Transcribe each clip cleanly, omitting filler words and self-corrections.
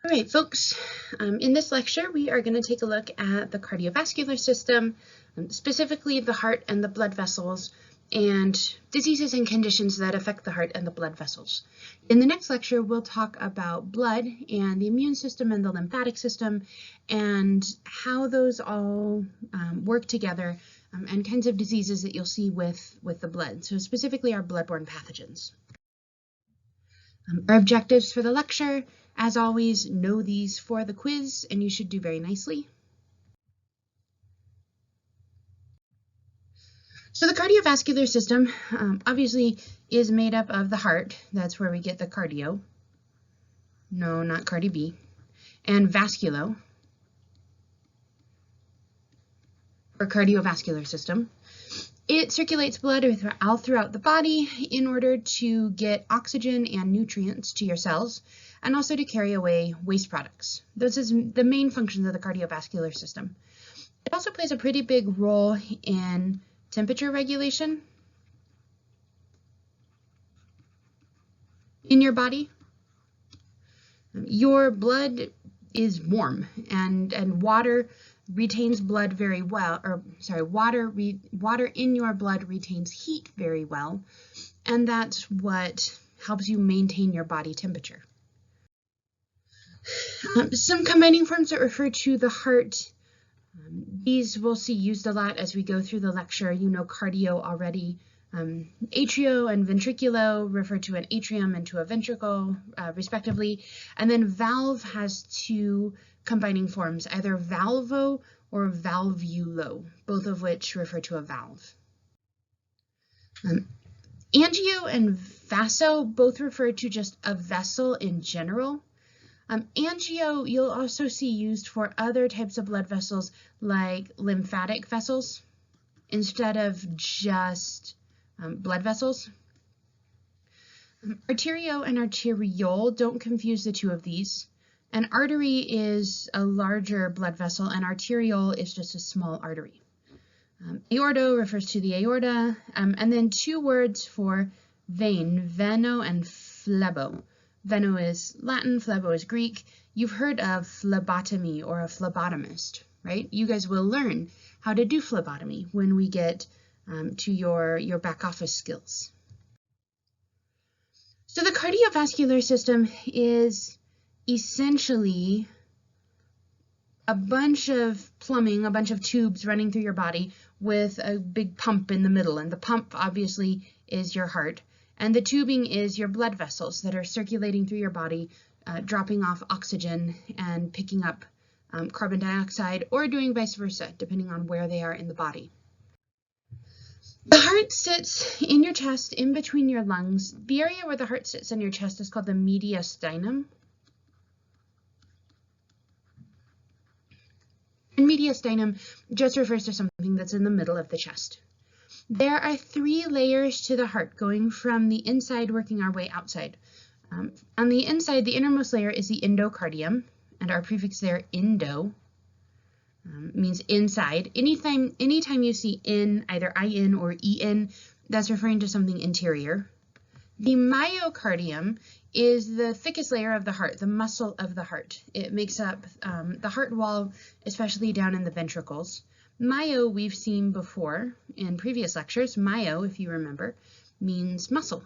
All right, folks, in this lecture, we are going to take a look at the cardiovascular system, specifically the heart and the blood vessels, and diseases and conditions that affect the heart and the blood vessels. In the next lecture, we'll talk about blood and the immune system and the lymphatic system and how those all work together and kinds of diseases that you'll see with the blood, so specifically our bloodborne pathogens. Our objectives for the lecture, as always, know these for the quiz, and you should do very nicely. So the cardiovascular system obviously is made up of the heart. That's where we get the cardio. No, not Cardi B. And vasculo, or cardiovascular system. It circulates blood all throughout the body in order to get oxygen and nutrients to your cells, and also to carry away waste products. Those is the main functions of the cardiovascular system. It also plays a pretty big role in temperature regulation in your body. Your blood is warm, and water retains blood very well, or sorry, water in your blood retains heat very well, and that's what helps you maintain your body temperature. Some combining forms that refer to the heart, these we'll see used a lot as we go through the lecture. You know cardio already. Atrio and ventriculo refer to an atrium and to a ventricle, respectively. And then valve has two combining forms, either valvo or valvulo, both of which refer to a valve. Angio and vaso both refer to just a vessel in general. Angio you'll also see used for other types of blood vessels like lymphatic vessels instead of just blood vessels. Arterio and arteriole, don't confuse the two of these. An artery is a larger blood vessel and arteriole is just a small artery. Aorto refers to the aorta, and then two words for vein, veno and phlebo. Veno is Latin, phlebo is Greek. You've heard of phlebotomy or a phlebotomist, right? You guys will learn how to do phlebotomy when we get to your back office skills. So the cardiovascular system is essentially a bunch of plumbing, a bunch of tubes running through your body with a big pump in the middle, and the pump obviously is your heart. And the tubing is your blood vessels that are circulating through your body, dropping off oxygen and picking up carbon dioxide, or doing vice versa, depending on where they are in the body. The heart sits in your chest, in between your lungs. The area where the heart sits in your chest is called the mediastinum. And mediastinum just refers to something that's in the middle of the chest. There are three layers to the heart, going from the inside, working our way outside. On the inside, the innermost layer is the endocardium, and our prefix there, endo, means inside. Anytime you see in, either in or en, that's referring to something interior. The myocardium is the thickest layer of the heart, the muscle of the heart. It makes up the heart wall, especially down in the ventricles. Myo we've seen before in previous lectures. Myo, if you remember, means muscle.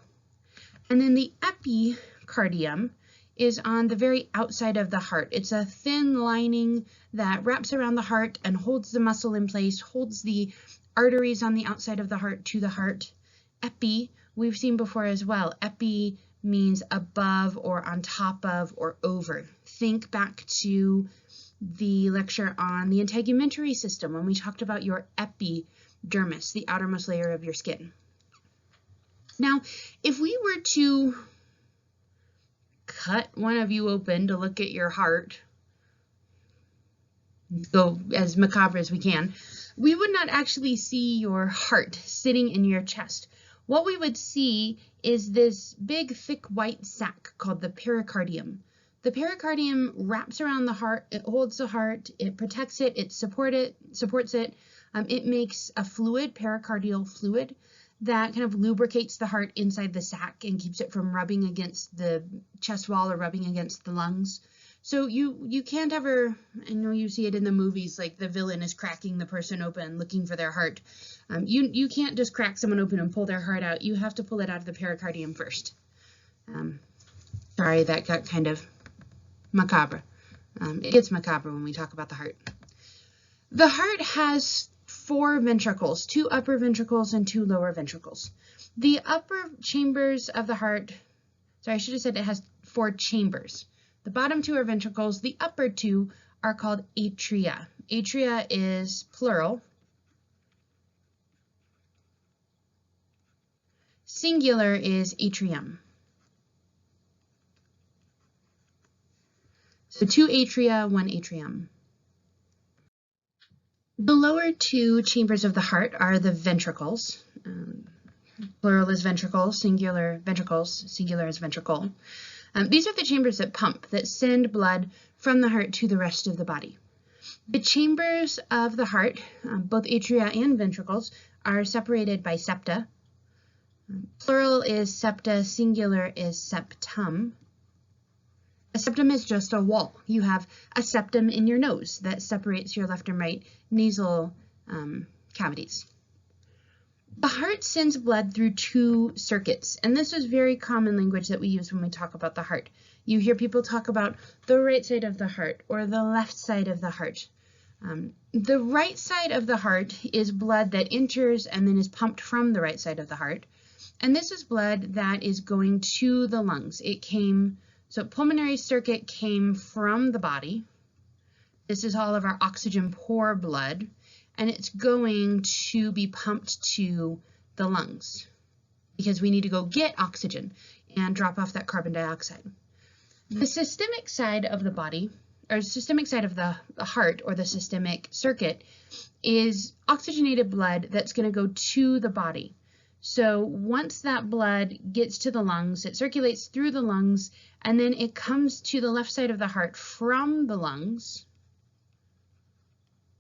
And then the epicardium is on the very outside of the heart. It's a thin lining that wraps around the heart and holds the muscle in place, holds the arteries on the outside of the heart to the heart. Epi, we've seen before as well. Epi means above or on top of or over. Think back to the lecture on the integumentary system when we talked about your epidermis, the outermost layer of your skin. Now, if we were to cut one of you open to look at your heart, go as macabre as we can, we would not actually see your heart sitting in your chest. What we would see is this big, thick white sac called the pericardium. The pericardium wraps around the heart, it holds the heart, it protects it, it supports it. It makes a fluid, pericardial fluid, that kind of lubricates the heart inside the sac and keeps it from rubbing against the chest wall or rubbing against the lungs. So you can't ever, I know you see it in the movies, like the villain is cracking the person open looking for their heart. You can't just crack someone open and pull their heart out. You have to pull it out of the pericardium first. Sorry, that got kind of macabre. It gets macabre when we talk about the heart. The heart has 4 ventricles, 2 upper ventricles and 2 lower ventricles. The upper chambers of the heart, sorry, I should have said it has 4 chambers. The bottom 2 are ventricles. The upper 2 are called atria. Atria is plural. Singular is atrium. So 2 atria, 1 atrium. The lower 2 chambers of the heart are the ventricles. Plural is ventricle, singular ventricles, singular is ventricle. These are the chambers that pump, that send blood from the heart to the rest of the body. The chambers of the heart, both atria and ventricles, are separated by septa. Plural is septa, singular is septum. A septum is just a wall. You have a septum in your nose that separates your left and right nasal cavities. The heart sends blood through 2 circuits, and this is very common language that we use when we talk about the heart. You hear people talk about the right side of the heart or the left side of the heart. The right side of the heart is blood that enters and then is pumped from the right side of the heart, and this is blood that is going to the lungs. So pulmonary circuit came from the body. This is all of our oxygen poor blood, and it's going to be pumped to the lungs because we need to go get oxygen and drop off that carbon dioxide. The systemic side of the body, or systemic side of the heart, or the systemic circuit, is oxygenated blood that's going to go to the body. So once that blood gets to the lungs, it circulates through the lungs, and then it comes to the left side of the heart from the lungs,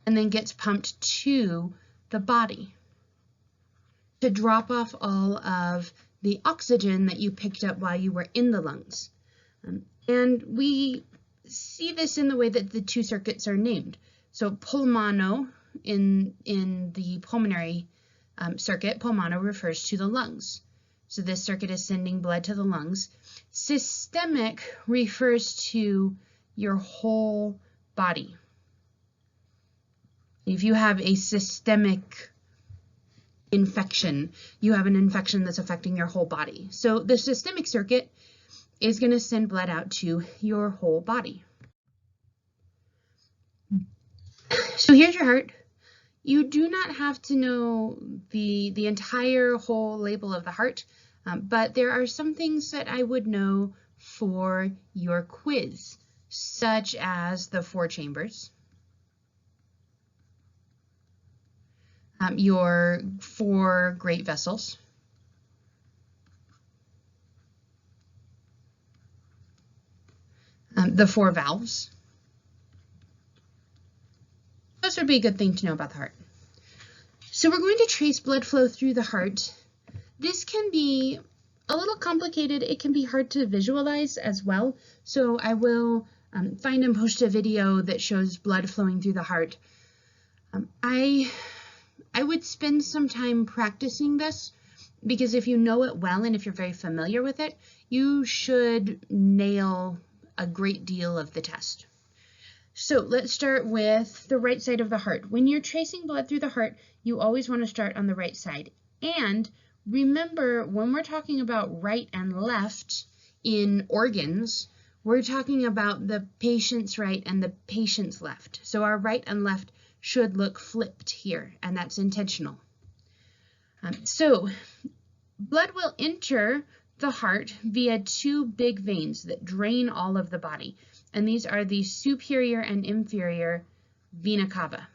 and then gets pumped to the body to drop off all of the oxygen that you picked up while you were in the lungs. And we see this in the way that the 2 circuits are named. So pulmono in the pulmonary circuit, pulmono refers to the lungs. So this circuit is sending blood to the lungs. Systemic refers to your whole body. If you have a systemic infection, you have an infection that's affecting your whole body. So the systemic circuit is going to send blood out to your whole body. So here's your heart. You do not have to know the entire whole label of the heart, but there are some things that I would know for your quiz, such as the 4 chambers, your 4 great vessels, the 4 valves. Those would be a good thing to know about the heart. So we're going to trace blood flow through the heart. This can be a little complicated. It can be hard to visualize as well. So I will find and post a video that shows blood flowing through the heart. I would spend some time practicing this, because if you know it well and if you're very familiar with it, you should nail a great deal of the test. So let's start with the right side of the heart. When you're tracing blood through the heart, you always want to start on the right side. And remember, when we're talking about right and left in organs, we're talking about the patient's right and the patient's left. So our right and left should look flipped here, and that's intentional. So blood will enter the heart via 2 big veins that drain all of the body, and these are the superior and inferior vena cava.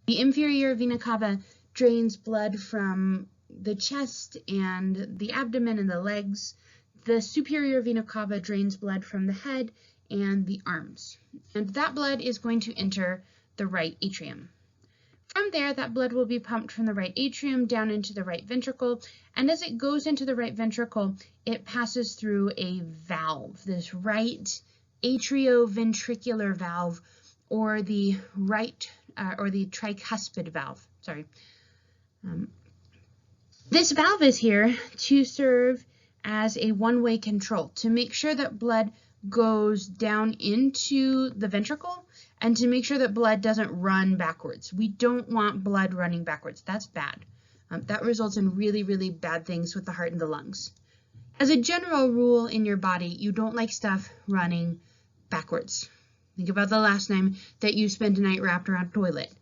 The inferior vena cava drains blood from the chest and the abdomen and the legs. The superior vena cava drains blood from the head and the arms, and that blood is going to enter the right atrium. From there, that blood will be pumped from the right atrium down into the right ventricle, and as it goes into the right ventricle, it passes through a valve, this right atrioventricular valve, or the tricuspid valve. This valve is here to serve as a one-way control to make sure that blood goes down into the ventricle and to make sure that blood doesn't run backwards. We don't want blood running backwards. That's bad. That results in really, really bad things with the heart and the lungs. As a general rule in your body, you don't like stuff running backwards. Think about the last time that you spent a night wrapped around a toilet.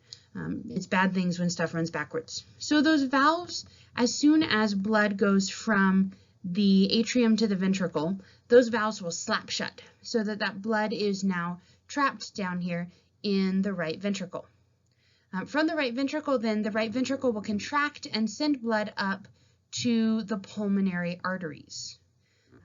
It's bad things when stuff runs backwards. So those valves, as soon as blood goes from the atrium to the ventricle, those valves will slap shut so that that blood is now trapped down here in the right ventricle. From the right ventricle, then, the right ventricle will contract and send blood up to the pulmonary arteries.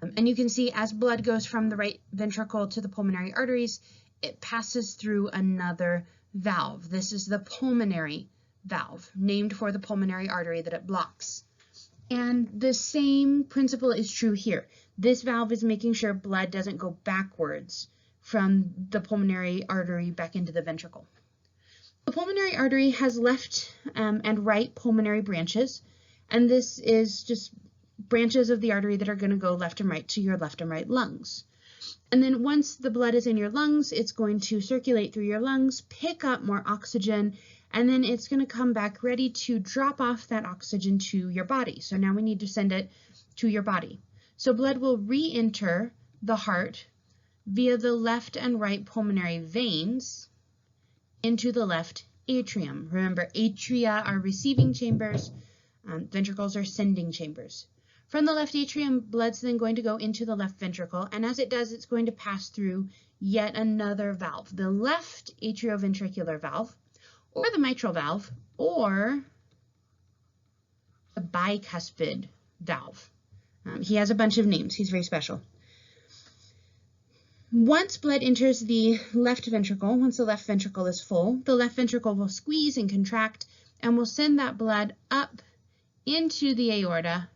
And you can see as blood goes from the right ventricle to the pulmonary arteries, it passes through another valve. This is the pulmonary valve, named for the pulmonary artery that it blocks. And the same principle is true here. This valve is making sure blood doesn't go backwards from the pulmonary artery back into the ventricle. The pulmonary artery has left and right pulmonary branches, and this is just branches of the artery that are going to go left and right to your left and right lungs. And then once the blood is in your lungs, it's going to circulate through your lungs, pick up more oxygen, and then it's going to come back ready to drop off that oxygen to your body. So now we need to send it to your body. So blood will re-enter the heart via the left and right pulmonary veins into the left atrium. Remember, atria are receiving chambers, ventricles are sending chambers. From the left atrium, blood's then going to go into the left ventricle, and as it does, it's going to pass through yet another valve, the left atrioventricular valve, or the mitral valve, or the bicuspid valve. He has a bunch of names. He's very special. Once blood enters the left ventricle, once the left ventricle is full, the left ventricle will squeeze and contract and will send that blood up into the aorta.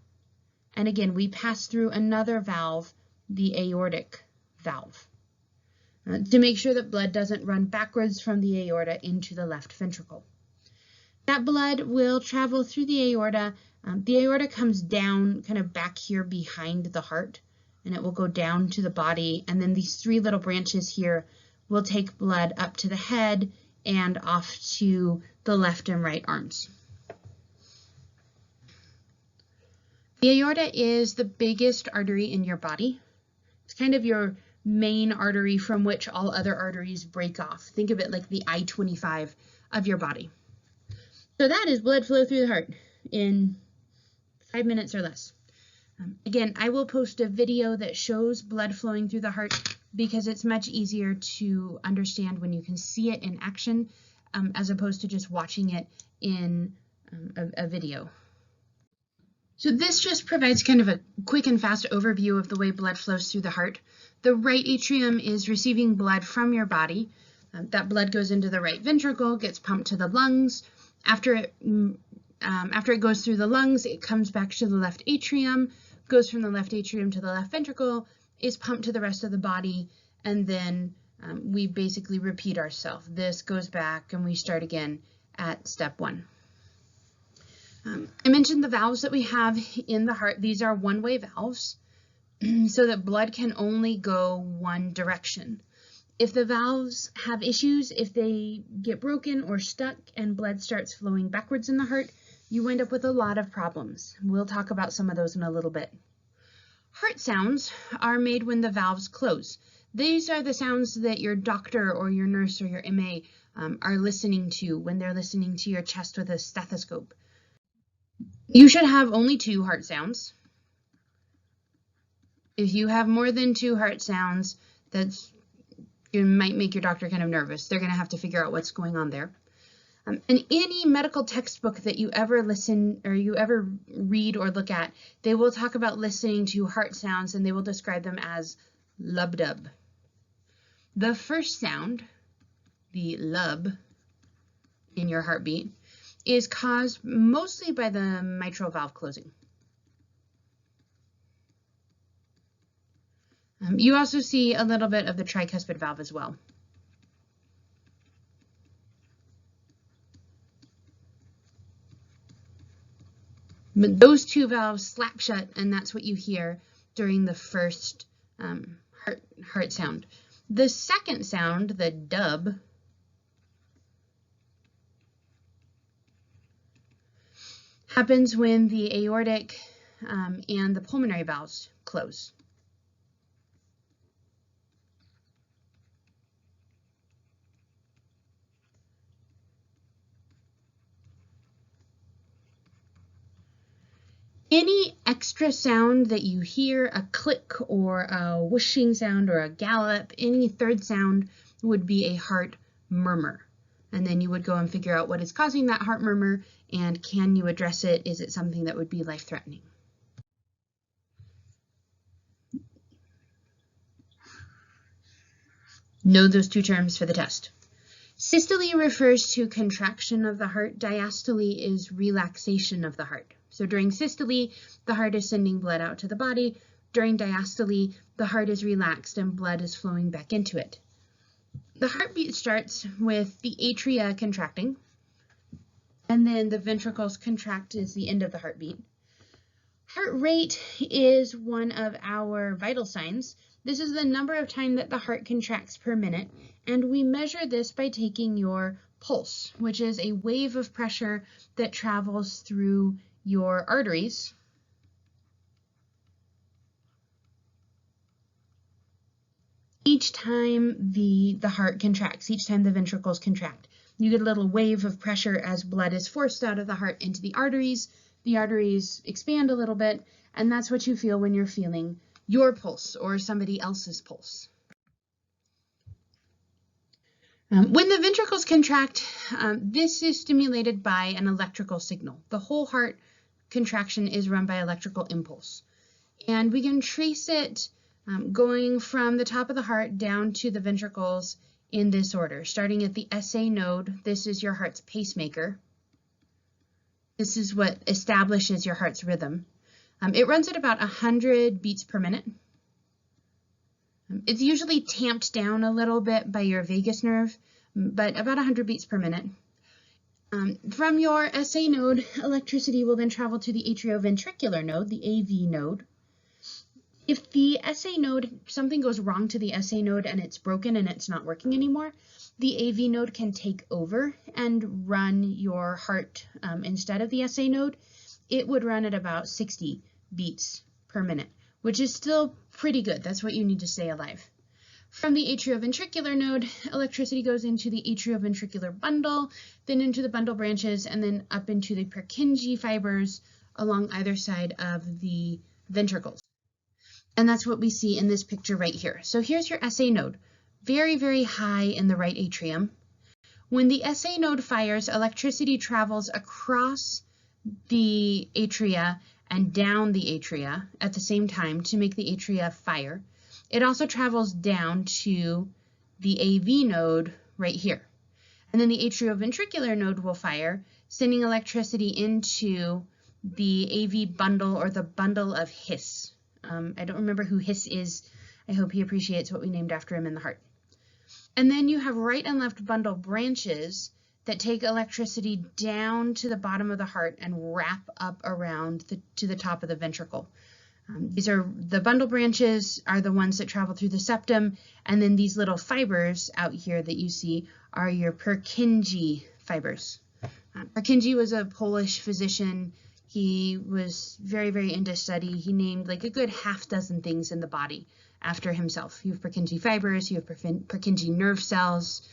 And again, we pass through another valve, the aortic valve, to make sure that blood doesn't run backwards from the aorta into the left ventricle. That blood will travel through the aorta. The aorta comes down kind of back here behind the heart, and it will go down to the body. And then these three little branches here will take blood up to the head and off to the left and right arms. The aorta is the biggest artery in your body. It's kind of your main artery from which all other arteries break off. Think of it like the I-25 of your body. So that is blood flow through the heart in 5 minutes or less. Again, I will post a video that shows blood flowing through the heart because it's much easier to understand when you can see it in action as opposed to just watching it in a video. So this just provides kind of a quick and fast overview of the way blood flows through the heart. The right atrium is receiving blood from your body. That blood goes into the right ventricle, gets pumped to the lungs. After it goes through the lungs, it comes back to the left atrium, goes from the left atrium to the left ventricle, is pumped to the rest of the body, and then we basically repeat ourselves. This goes back and we start again at step 1. I mentioned the valves that we have in the heart. These are one-way valves so that blood can only go one direction. If the valves have issues, if they get broken or stuck and blood starts flowing backwards in the heart, you end up with a lot of problems. We'll talk about some of those in a little bit. Heart sounds are made when the valves close. These are the sounds that your doctor or your nurse or your MA are listening to when they're listening to your chest with a stethoscope. You should have only 2 heart sounds. If you have more than 2 heart sounds, it might make your doctor kind of nervous. They're going to have to figure out what's going on there. In any medical textbook that you ever listen or you ever read or look at, they will talk about listening to heart sounds and they will describe them as lub-dub. The first sound, the lub in your heartbeat, is caused mostly by the mitral valve closing. You also see a little bit of the tricuspid valve as well. But those two valves slap shut, and that's what you hear during the first heart sound. The second sound, the dub, happens when the aortic and the pulmonary valves close. Any extra sound that you hear, a click or a whooshing sound or a gallop, any third sound would be a heart murmur. And then you would go and figure out what is causing that heart murmur and can you address it? Is it something that would be life-threatening? Know those two terms for the test. Systole refers to contraction of the heart. Diastole is relaxation of the heart. So during systole, the heart is sending blood out to the body. During diastole, the heart is relaxed and blood is flowing back into it. The heartbeat starts with the atria contracting, and then the ventricles contract is the end of the heartbeat. Heart rate is one of our vital signs. This is the number of times that the heart contracts per minute, and we measure this by taking your pulse, which is a wave of pressure that travels through your arteries. Each time the heart contracts, each time the ventricles contract, you get a little wave of pressure as blood is forced out of the heart into the arteries. The arteries expand a little bit, and that's what you feel when you're feeling your pulse or somebody else's pulse. When the ventricles contract, this is stimulated by an electrical signal. The whole heart contraction is run by electrical impulse. And we can trace it going from the top of the heart down to the ventricles in this order, starting at the SA node. This is your heart's pacemaker. This is what establishes your heart's rhythm. It runs at about 100 beats per minute. It's usually tamped down a little bit by your vagus nerve, but about 100 beats per minute. From your SA node, electricity will then travel to the atrioventricular node, the AV node. If the SA node, something goes wrong to the SA node and it's broken and it's not working anymore, the AV node can take over and run your heart instead of the SA node. It would run at about 60 beats per minute, which is still pretty good. That's what you need to stay alive. From the atrioventricular node, electricity goes into the atrioventricular bundle, then into the bundle branches, and then up into the Purkinje fibers along either side of the ventricles. And that's what we see in this picture right here. So here's your SA node, very, very high in the right atrium. When the SA node fires, electricity travels across the atria and down the atria at the same time to make the atria fire. It also travels down to the AV node right here. And then the atrioventricular node will fire, sending electricity into the AV bundle or the bundle of His. I don't remember who His is. I hope he appreciates what we named after him in the heart. And then you have right and left bundle branches that take electricity down to the bottom of the heart and wrap up around to the top of the ventricle. These are the bundle branches are the ones that travel through the septum, and then these little fibers out here that you see are your Purkinje fibers. Purkinje was a Polish physician. He was very, very into study. He named like a good half dozen things in the body after himself. You have Purkinje fibers, you have Purkinje nerve cells.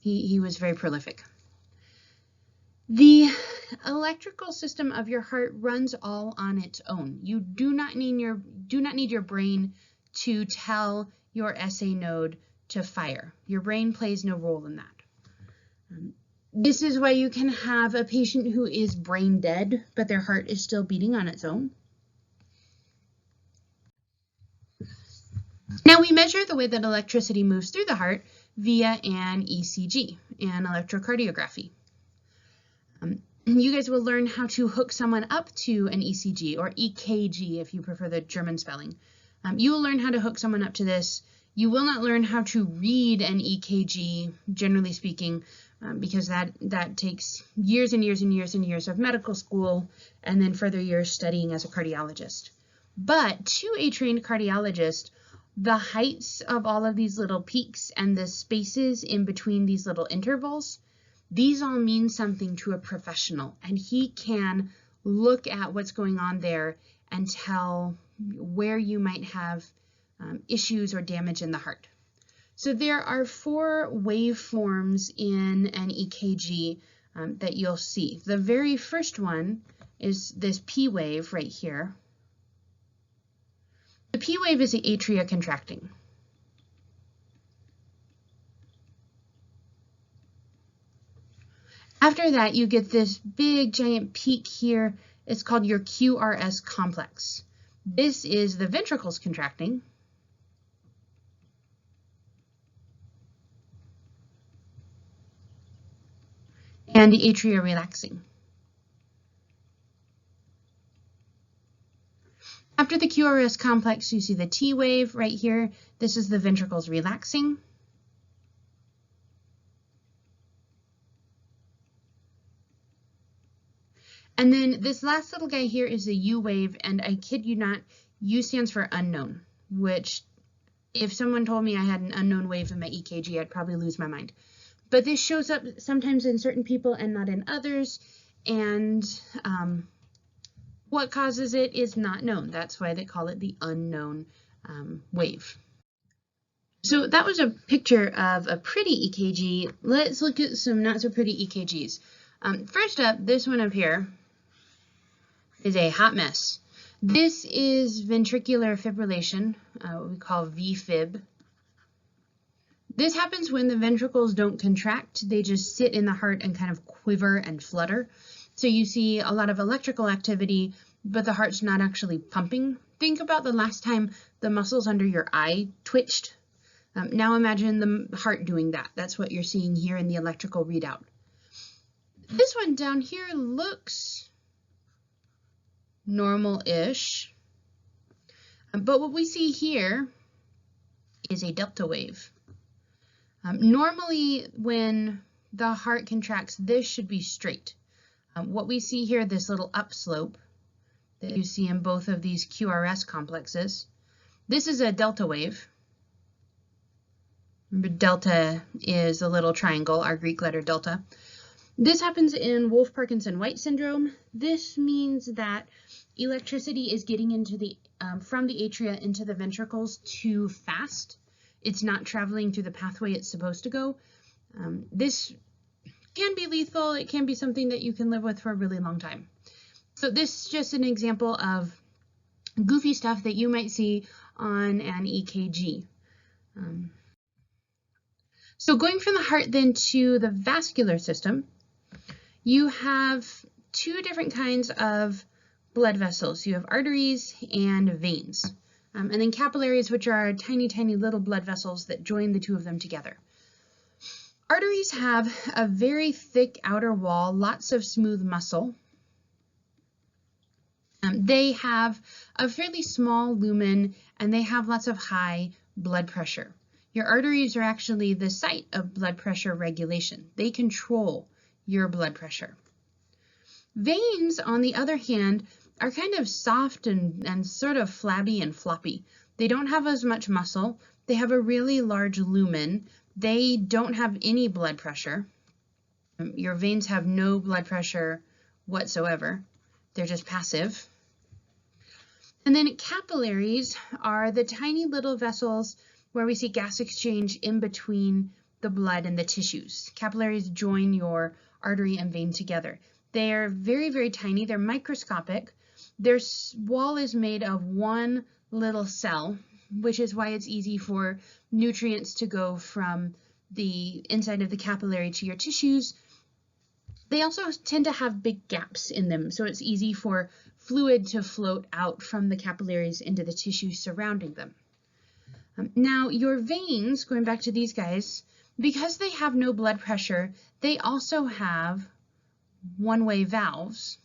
He was very prolific. The electrical system of your heart runs all on its own. You do not need your brain to tell your SA node to fire. Your brain plays no role in that. This is why you can have a patient who is brain dead, but their heart is still beating on its own. Now we measure the way that electricity moves through the heart via an ECG, an electrocardiography. You guys will learn how to hook someone up to an ECG, or EKG if you prefer the German spelling. You will learn how to hook someone up to this. You will not learn how to read an EKG, generally speaking, because that takes years and years and years and years of medical school and then further years studying as a cardiologist. But to a trained cardiologist, the heights of all of these little peaks and the spaces in between these little intervals, these all mean something to a professional, and he can look at what's going on there and tell where you might have issues or damage in the heart. So there are 4 waveforms in an EKG that you'll see. The very first one is this P wave right here. The P wave is the atria contracting. After that, you get this big giant peak here. It's called your QRS complex. This is the ventricles contracting. And the atria relaxing. After the QRS complex, you see the T wave right here. This is the ventricles relaxing. And then this last little guy here is the U wave, and I kid you not, U stands for unknown, which if someone told me I had an unknown wave in my EKG, I'd probably lose my mind. But this shows up sometimes in certain people and not in others, and what causes it is not known. That's why they call it the unknown wave. So that was a picture of a pretty EKG. Let's look at some not so pretty EKGs. First up, this one up here is a hot mess. This is ventricular fibrillation, what we call VFib. This happens when the ventricles don't contract, they just sit in the heart and kind of quiver and flutter. So you see a lot of electrical activity, but the heart's not actually pumping. Think about the last time the muscles under your eye twitched. Now imagine the heart doing that. That's what you're seeing here in the electrical readout. This one down here looks normal-ish, but what we see here is a delta wave. Normally, when the heart contracts, this should be straight. What we see here, this little upslope that you see in both of these QRS complexes, this is a delta wave. Remember, delta is a little triangle, our Greek letter delta. This happens in Wolff-Parkinson-White syndrome. This means that electricity is getting into the from the atria into the ventricles too fast. It's not traveling through the pathway it's supposed to go. This can be lethal. It can be something that you can live with for a really long time. So this is just an example of goofy stuff that you might see on an EKG. So going from the heart then to the vascular system, you have 2 different kinds of blood vessels. You have arteries and veins. And then capillaries, which are tiny, tiny little blood vessels that join the 2 of them together. Arteries have a very thick outer wall, lots of smooth muscle. They have a fairly small lumen, and they have lots of high blood pressure. Your arteries are actually the site of blood pressure regulation. They control your blood pressure. Veins, on the other hand, are kind of soft and sort of flabby and floppy. They don't have as much muscle. They have a really large lumen. They don't have any blood pressure. Your veins have no blood pressure whatsoever. They're just passive. And then capillaries are the tiny little vessels where we see gas exchange in between the blood and the tissues. Capillaries join your artery and vein together. They are very, very tiny. They're microscopic. Their wall is made of one little cell, which is why it's easy for nutrients to go from the inside of the capillary to your tissues. They also tend to have big gaps in them, so it's easy for fluid to float out from the capillaries into the tissue surrounding them. Now, your veins, going back to these guys, because they have no blood pressure, they also have one-way valves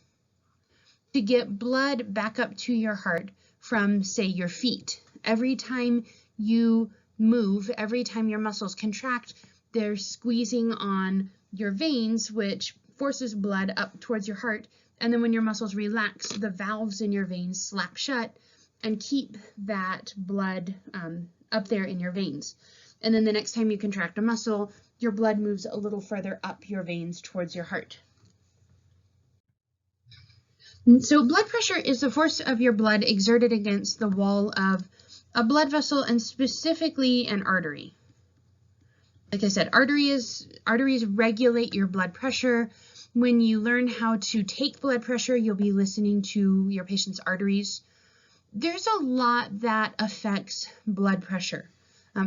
to get blood back up to your heart from, say, your feet. Every time you move, every time your muscles contract, they're squeezing on your veins, which forces blood up towards your heart. And then when your muscles relax, the valves in your veins slap shut and keep that blood up there in your veins. And then the next time you contract a muscle, your blood moves a little further up your veins towards your heart. So blood pressure is the force of your blood exerted against the wall of a blood vessel, and specifically an artery. Like I said, arteries regulate your blood pressure. When you learn how to take blood pressure, you'll be listening to your patient's arteries. There's a lot that affects blood pressure.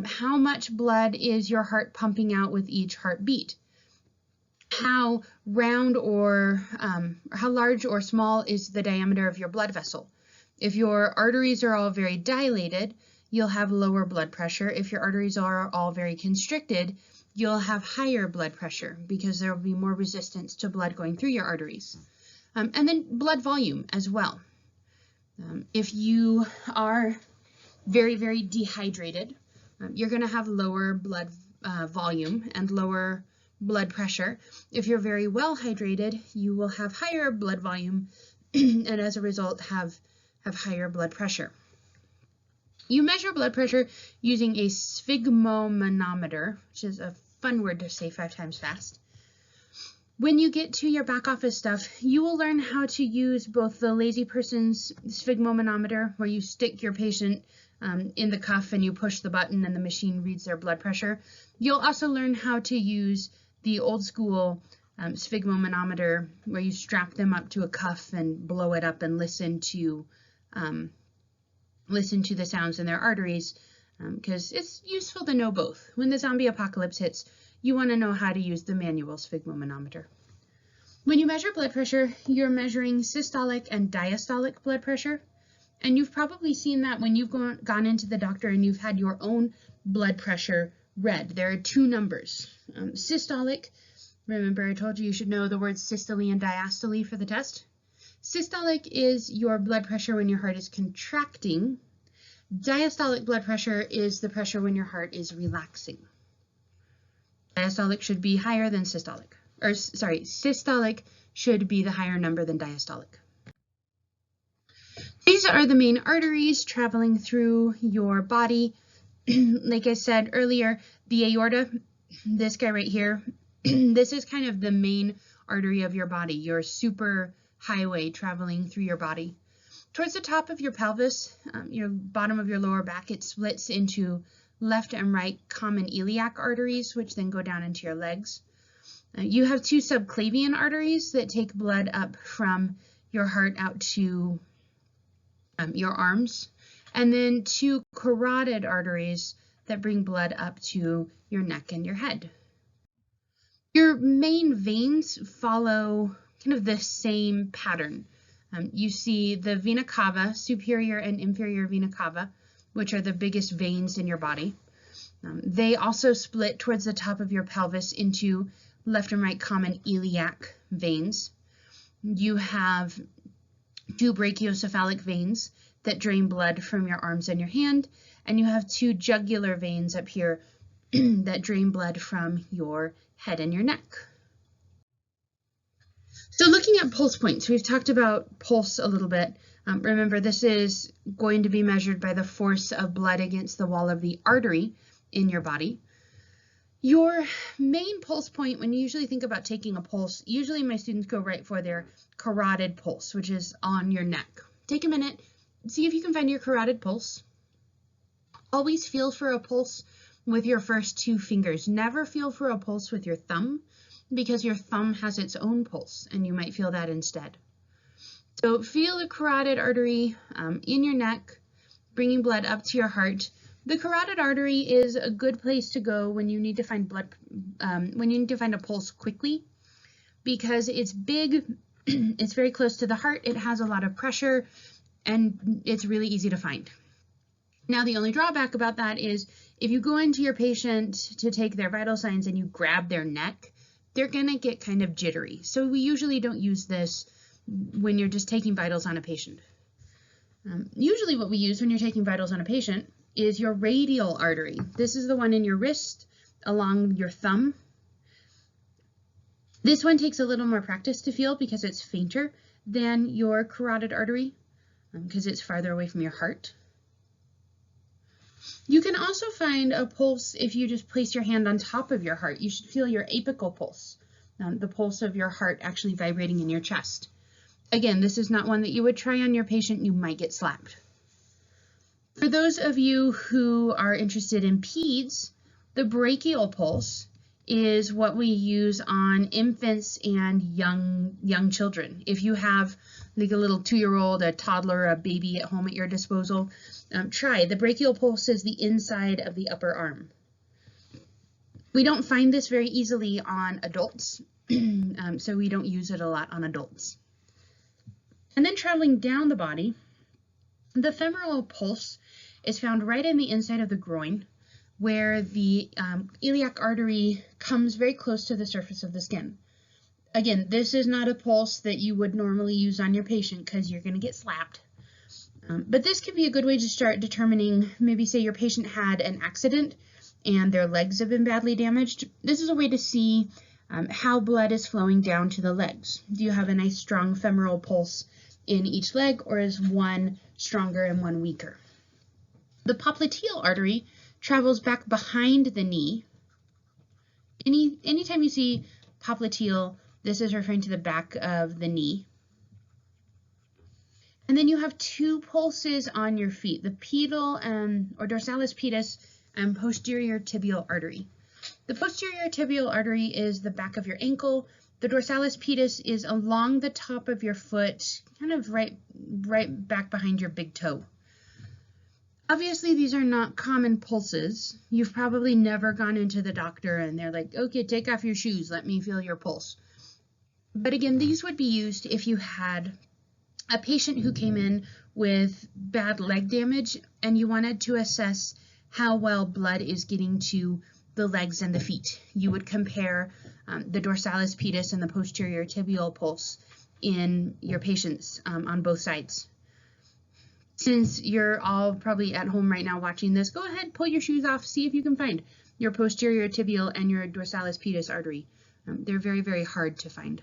How much blood is your heart pumping out with each heartbeat? How round or how large or small is the diameter of your blood vessel? If your arteries are all very dilated, you'll have lower blood pressure. If your arteries are all very constricted, you'll have higher blood pressure because there will be more resistance to blood going through your arteries. And then blood volume as well. If you are very, very dehydrated, you're going to have lower blood volume and lower blood pressure. If you're very well hydrated, you will have higher blood volume and as a result have higher blood pressure. You measure blood pressure using a sphygmomanometer, which is a fun word to say 5 times fast. When you get to your back office stuff, you will learn how to use both the lazy person's sphygmomanometer, where you stick your patient in the cuff and you push the button and the machine reads their blood pressure. You'll also learn how to use the old school sphygmomanometer, where you strap them up to a cuff and blow it up and listen to the sounds in their arteries, because it's useful to know both. When the zombie apocalypse hits, you want to know how to use the manual sphygmomanometer. When you measure blood pressure, you're measuring systolic and diastolic blood pressure. And you've probably seen that when you've gone into the doctor and you've had your own blood pressure read. There are 2 numbers. Systolic, remember I told you should know the words systole and diastole for the test. Systolic is your blood pressure when your heart is contracting. Diastolic blood pressure is the pressure when your heart is relaxing. Diastolic should be higher than systolic. Or sorry, systolic should be the higher number than diastolic. These are the main arteries traveling through your body. Like I said earlier, the aorta, this guy right here, this is kind of the main artery of your body, your super highway traveling through your body. Towards the top of your pelvis, your bottom of your lower back, it splits into left and right common iliac arteries, which then go down into your legs. You have 2 subclavian arteries that take blood up from your heart out to your arms, and then 2 carotid arteries that bring blood up to your neck and your head. Your main veins follow kind of the same pattern. You see the vena cava, superior and inferior vena cava, which are the biggest veins in your body. They also split towards the top of your pelvis into left and right common iliac veins. You have 2 brachiocephalic veins that drain blood from your arms and your hand, and you have 2 jugular veins up here that drain blood from your head and your neck. So looking at pulse points, we've talked about pulse a little bit. Remember, this is going to be measured by the force of blood against the wall of the artery in your body. Your main pulse point, when you usually think about taking a pulse, usually my students go right for their carotid pulse, which is on your neck. Take a minute, see if you can find your carotid pulse. Always feel for a pulse with your first 2 fingers. Never feel for a pulse with your thumb, because your thumb has its own pulse and you might feel that instead. So feel the carotid artery in your neck, bringing blood up to your heart. The carotid artery is a good place to go when you need to find when you need to find a pulse quickly, because it's big, it's very close to the heart, it has a lot of pressure, and it's really easy to find. Now, the only drawback about that is if you go into your patient to take their vital signs and you grab their neck, they're going to get kind of jittery. So we usually don't use this when you're just taking vitals on a patient. Usually what we use when you're taking vitals on a patient is your radial artery. This is the one in your wrist along your thumb. This one takes a little more practice to feel because it's fainter than your carotid artery because it's farther away from your heart. You can also find a pulse if you just place your hand on top of your heart. You should feel your apical pulse, the pulse of your heart actually vibrating in your chest. Again, this is not one that you would try on your patient. You might get slapped. For those of you who are interested in peds, the brachial pulse is what we use on infants and young children. If you have like a little 2-year-old, a toddler, a baby at home at your disposal, try. The brachial pulse is the inside of the upper arm. We don't find this very easily on adults, so we don't use it a lot on adults. And then traveling down the body, the femoral pulse is found right in the inside of the groin, where the iliac artery comes very close to the surface of the skin. Again, this is not a pulse that you would normally use on your patient because you're going to get slapped. But this can be a good way to start determining, maybe say your patient had an accident and their legs have been badly damaged. This is a way to see how blood is flowing down to the legs. Do you have a nice strong femoral pulse in each leg, or is one stronger and one weaker? The popliteal artery travels back behind the knee. Anytime you see popliteal, this is referring to the back of the knee. And then you have 2 pulses on your feet, the pedal or dorsalis pedis and posterior tibial artery. The posterior tibial artery is the back of your ankle. The dorsalis pedis is along the top of your foot, kind of right back behind your big toe. Obviously, these are not common pulses. You've probably never gone into the doctor and they're like, okay, take off your shoes, let me feel your pulse. But again, these would be used if you had a patient who came in with bad leg damage and you wanted to assess how well blood is getting to the legs and the feet. You would compare the dorsalis pedis and the posterior tibial pulse in your patients on both sides. Since you're all probably at home right now watching this, go ahead, pull your shoes off, see if you can find your posterior tibial and your dorsalis pedis artery. They're very, very hard to find.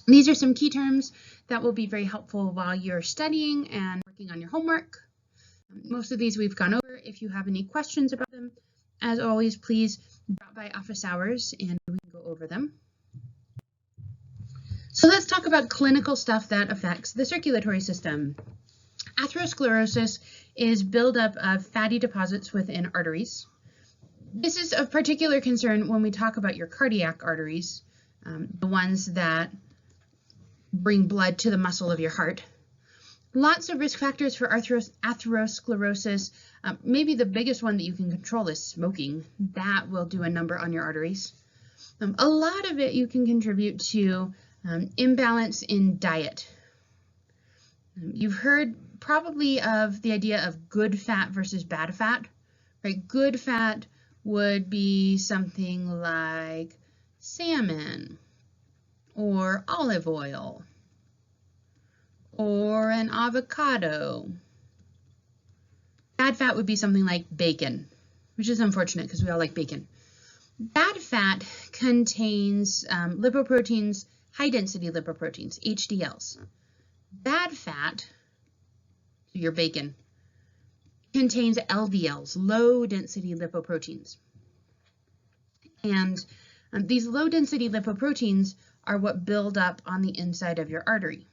These are some key terms that will be very helpful while you're studying and working on your homework. Most of these we've gone over. If you have any questions about them, as always, please drop by office hours and we can go over them. So let's talk about clinical stuff that affects the circulatory system. Atherosclerosis is buildup of fatty deposits within arteries. This is of particular concern when we talk about your cardiac arteries, the ones that bring blood to the muscle of your heart. Lots of risk factors for atherosclerosis. Maybe the biggest one that you can control is smoking. That will do a number on your arteries. A lot of it you can contribute to imbalance in diet. You've heard probably of the idea of good fat versus bad fat, right? Good fat would be something like salmon or olive oil or an avocado. Bad fat would be something like bacon, which is unfortunate because we all like bacon. Bad fat contains lipoproteins, high-density lipoproteins, HDLs. Bad fat, your bacon, contains LDLs, low-density lipoproteins. And these low-density lipoproteins are what build up on the inside of your artery.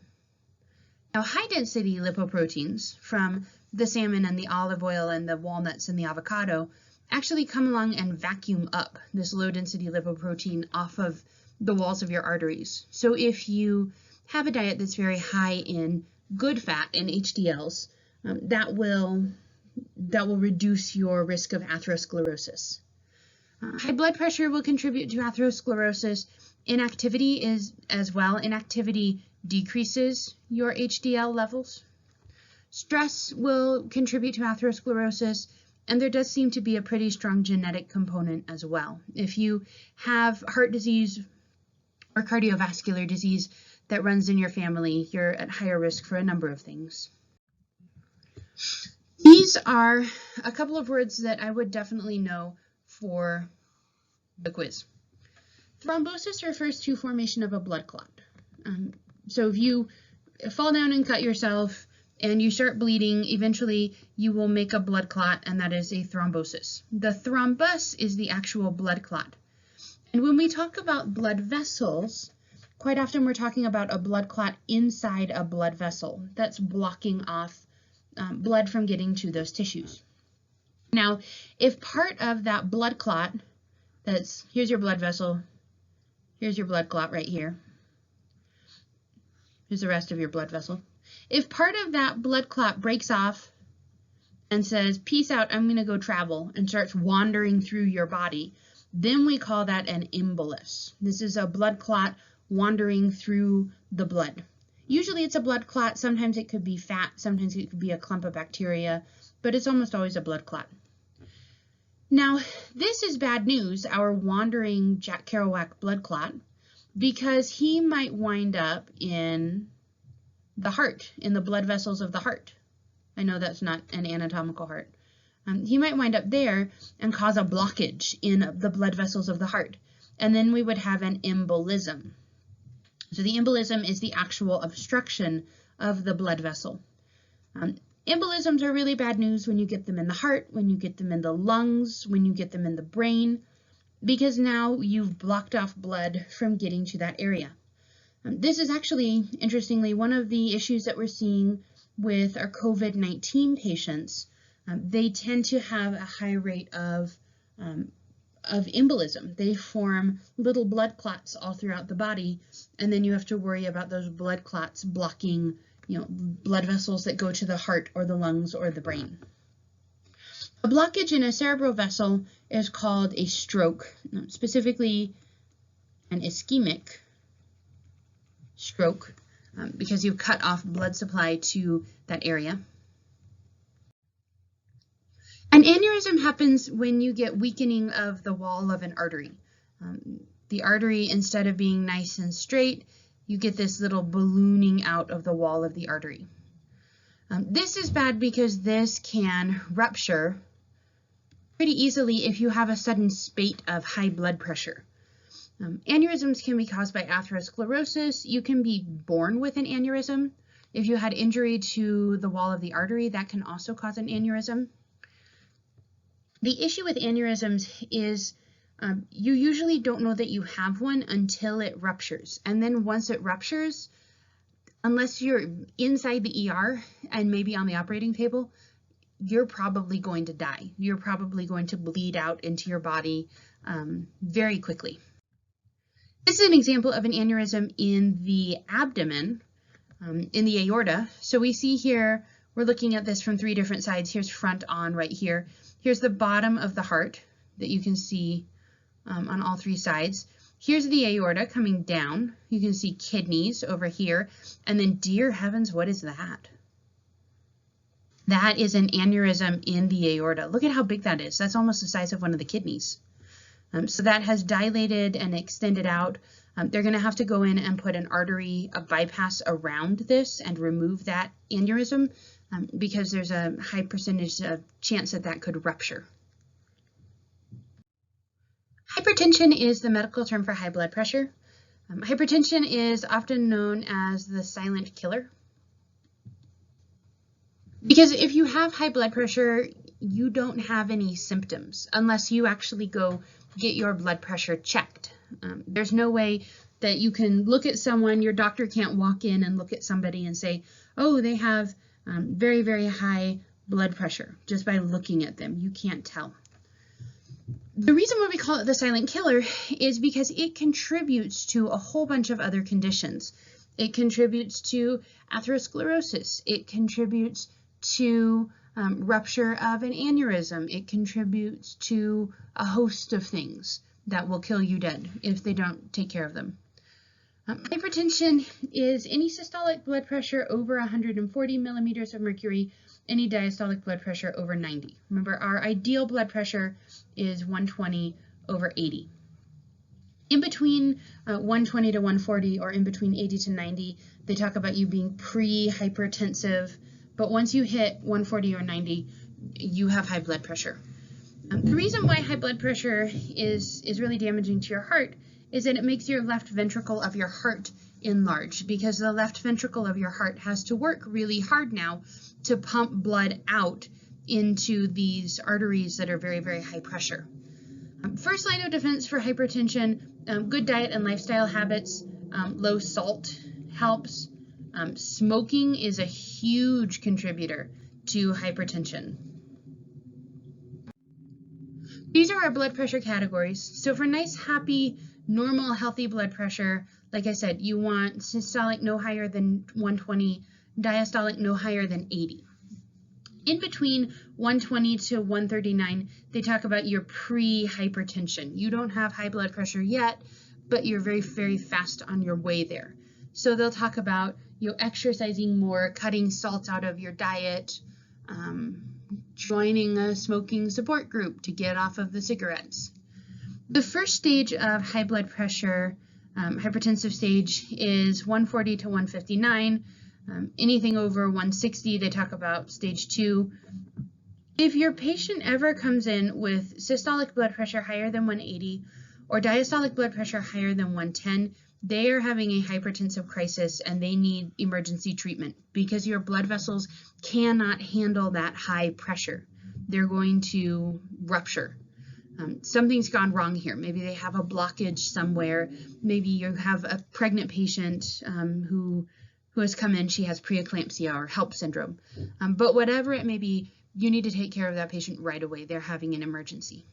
Now, high-density lipoproteins from the salmon and the olive oil and the walnuts and the avocado actually come along and vacuum up this low-density lipoprotein off of the walls of your arteries. So if you have a diet that's very high in good fat and HDLs, that will reduce your risk of atherosclerosis. High blood pressure will contribute to atherosclerosis. Inactivity is as well. Inactivity decreases your HDL levels. Stress will contribute to atherosclerosis, And there does seem to be a pretty strong genetic component as well. If you have heart disease or cardiovascular disease that runs in your family, you're at higher risk for a number of things. These are a couple of words that I would definitely know for the quiz. Thrombosis refers to formation of a blood clot. So if you fall down and cut yourself and you start bleeding, eventually you will make a blood clot, and that is a thrombosis. The thrombus is the actual blood clot. And when we talk about blood vessels, quite often we're talking about a blood clot inside a blood vessel that's blocking off blood from getting to those tissues. Now, if part of that blood clot, here's your blood vessel, here's your blood clot right here, here's the rest of your blood vessel. If part of that blood clot breaks off and says, peace out, I'm going to go travel, and starts wandering through your body, then we call that an embolus. This is a blood clot wandering through the blood. Usually it's a blood clot. Sometimes it could be fat. Sometimes it could be a clump of bacteria, but it's almost always a blood clot. Now, this is bad news, our wandering Jack Kerouac blood clot, because he might wind up in the heart, in the blood vessels of the heart. I know that's not an anatomical heart. He might wind up there and cause a blockage in the blood vessels of the heart, and then we would have an embolism. So the embolism is the actual obstruction of the blood vessel. Embolisms are really bad news when you get them in the heart, when you get them in the lungs, when you get them in the brain, because now you've blocked off blood from getting to that area. This is actually, interestingly, one of the issues that we're seeing with our COVID-19 patients. They tend to have a high rate of embolism. They form little blood clots all throughout the body, and then you have to worry about those blood clots blocking, blood vessels that go to the heart or the lungs or the brain. A blockage in a cerebral vessel is called a stroke, specifically an ischemic stroke, because you've cut off blood supply to that area. An aneurysm happens when you get weakening of the wall of an artery. The artery, instead of being nice and straight, you get this little ballooning out of the wall of the artery. This is bad because this can rupture pretty easily if you have a sudden spate of high blood pressure. Aneurysms can be caused by atherosclerosis. You can be born with an aneurysm. If you had injury to the wall of the artery, that can also cause an aneurysm. The issue with aneurysms is you usually don't know that you have one until it ruptures. And then once it ruptures, unless you're inside the ER and maybe on the operating table, you're probably going to die. You're probably going to bleed out into your body very quickly. This is an example of an aneurysm in the abdomen, in the aorta. So we see here, we're looking at this from 3 different sides. Here's front on right here. Here's the bottom of the heart that you can see on all 3 sides. Here's the aorta coming down. You can see kidneys over here. And then, dear heavens, what is that? That is an aneurysm in the aorta. Look at how big that is. That's almost the size of one of the kidneys. So that has dilated and extended out. They're going to have to go in and put an artery, a bypass around this and remove that aneurysm because there's a high percentage of chance that that could rupture. Hypertension is the medical term for high blood pressure. Hypertension is often known as the silent killer. Because if you have high blood pressure, you don't have any symptoms unless you actually go get your blood pressure checked. There's no way that you can look at someone, your doctor can't walk in and look at somebody and say, oh, they have very, very high blood pressure just by looking at them. You can't tell. The reason why we call it the silent killer is because it contributes to a whole bunch of other conditions. It contributes to atherosclerosis. It contributes to rupture of an aneurysm. It contributes to a host of things that will kill you dead if they don't take care of them. Hypertension is any systolic blood pressure over 140 millimeters of mercury any diastolic blood pressure over 90. Remember, our ideal blood pressure is 120 over 80. In between 120 to 140 or in between 80 to 90, they talk about you being pre-hypertensive, but once you hit 140 or 90, you have high blood pressure. The reason why high blood pressure is really damaging to your heart is that it makes your left ventricle of your heart enlarge, because the left ventricle of your heart has to work really hard now to pump blood out into these arteries that are very, very high pressure. First line of defense for hypertension, good diet and lifestyle habits, low salt helps. Smoking is a huge contributor to hypertension. These are our blood pressure categories. So for nice, happy, normal, healthy blood pressure, like I said, you want systolic no higher than 120, diastolic no higher than 80. In between 120 to 139, they talk about your pre-hypertension. You don't have high blood pressure yet, but you're very, very fast on your way there. So they'll talk about you exercising more, cutting salt out of your diet, joining a smoking support group to get off of the cigarettes. The first stage of high blood pressure, hypertensive stage, is 140 to 159. Anything over 160, they talk about stage 2. If your patient ever comes in with systolic blood pressure higher than 180 or diastolic blood pressure higher than 110, they are having a hypertensive crisis and they need emergency treatment, because your blood vessels cannot handle that high pressure. They're going to rupture. Something's gone wrong here. Maybe they have a blockage somewhere. Maybe you have a pregnant patient who has come in, she has preeclampsia or HELP syndrome. But whatever it may be, you need to take care of that patient right away. They're having an emergency.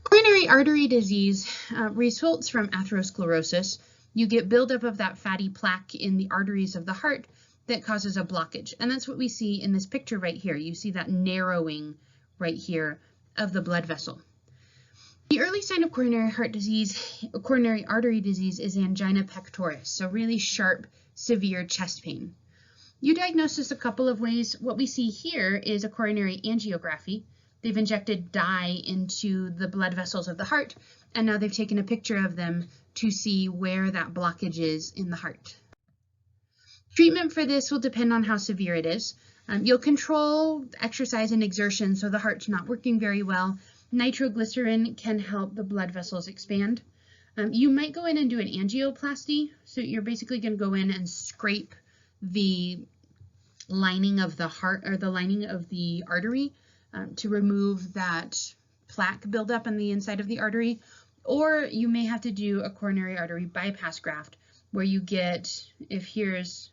Coronary artery disease results from atherosclerosis. You get buildup of that fatty plaque in the arteries of the heart that causes a blockage. And that's what we see in this picture right here. You see that narrowing right here of the blood vessel. The early sign of coronary artery disease is angina pectoris, so really sharp, severe chest pain. You diagnose this a couple of ways. What we see here is a coronary angiography. They've injected dye into the blood vessels of the heart, and now they've taken a picture of them to see where that blockage is in the heart. Treatment for this will depend on how severe it is. You'll control exercise and exertion so the heart's not working very well. Nitroglycerin can help the blood vessels expand. You might go in and do an angioplasty. So you're basically going to go in and scrape the lining of the heart or the lining of the artery to remove that plaque buildup on the inside of the artery. Or you may have to do a coronary artery bypass graft where you get, if here's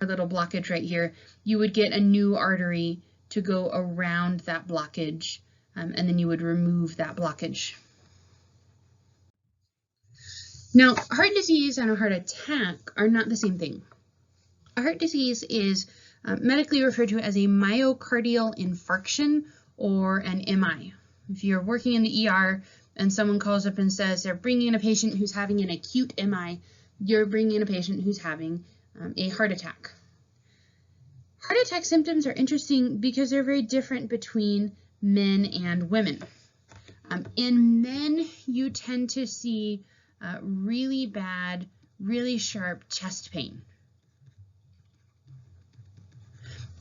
our little blockage right here, you would get a new artery to go around that blockage, and then you would remove that blockage. Now, heart disease and a heart attack are not the same thing. A heart disease is medically referred to as a myocardial infarction or an MI. If you're working in the ER and someone calls up and says they're bringing in a patient who's having an acute MI, you're bringing in a patient who's having a heart attack. Heart attack symptoms are interesting because they're very different between men and women. In men, you tend to see really bad, really sharp chest pain.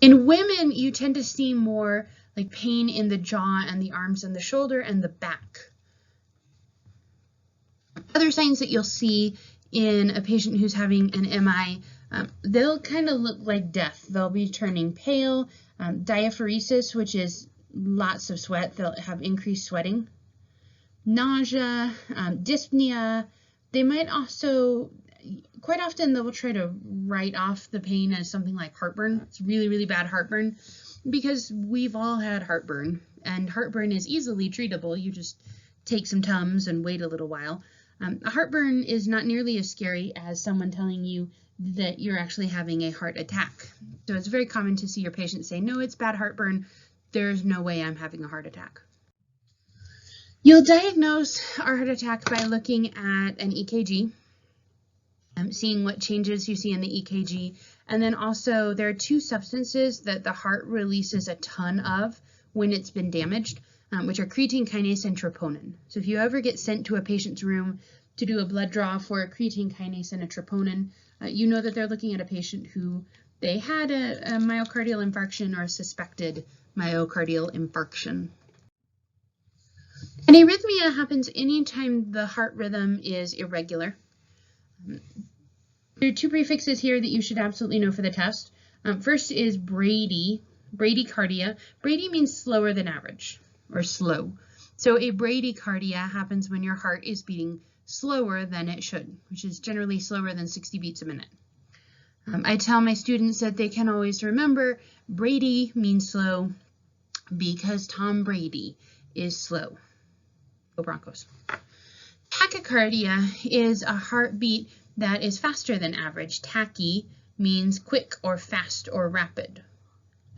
In women, you tend to see more like pain in the jaw and the arms and the shoulder and the back. Other signs that you'll see in a patient who's having an MI, they'll kind of look like death. They'll be turning pale, diaphoresis, which is lots of sweat. They'll have increased sweating, nausea, dyspnea. They might also, quite often they'll try to write off the pain as something like heartburn. It's really, really bad heartburn, because we've all had heartburn, and heartburn is easily treatable. You just take some Tums and wait a little while. A heartburn is not nearly as scary as someone telling you that you're actually having a heart attack. So it's very common to see your patient say, no, it's bad heartburn. There's no way I'm having a heart attack. You'll diagnose a heart attack by looking at an EKG. seeing what changes you see in the EKG. And then also there are two substances that the heart releases a ton of when it's been damaged, which are creatine kinase and troponin. So if you ever get sent to a patient's room to do a blood draw for a creatine kinase and a troponin, you know that they're looking at a patient who they had a myocardial infarction or a suspected myocardial infarction. An arrhythmia happens anytime the heart rhythm is irregular. There are two prefixes here that you should absolutely know for the test. First is bradycardia. Brady means slower than average, or slow. So a bradycardia happens when your heart is beating slower than it should, which is generally slower than 60 beats a minute. I tell my students that they can always remember Brady means slow because Tom Brady is slow. Go Broncos. Tachycardia is a heartbeat that is faster than average. Tachy means quick or fast or rapid.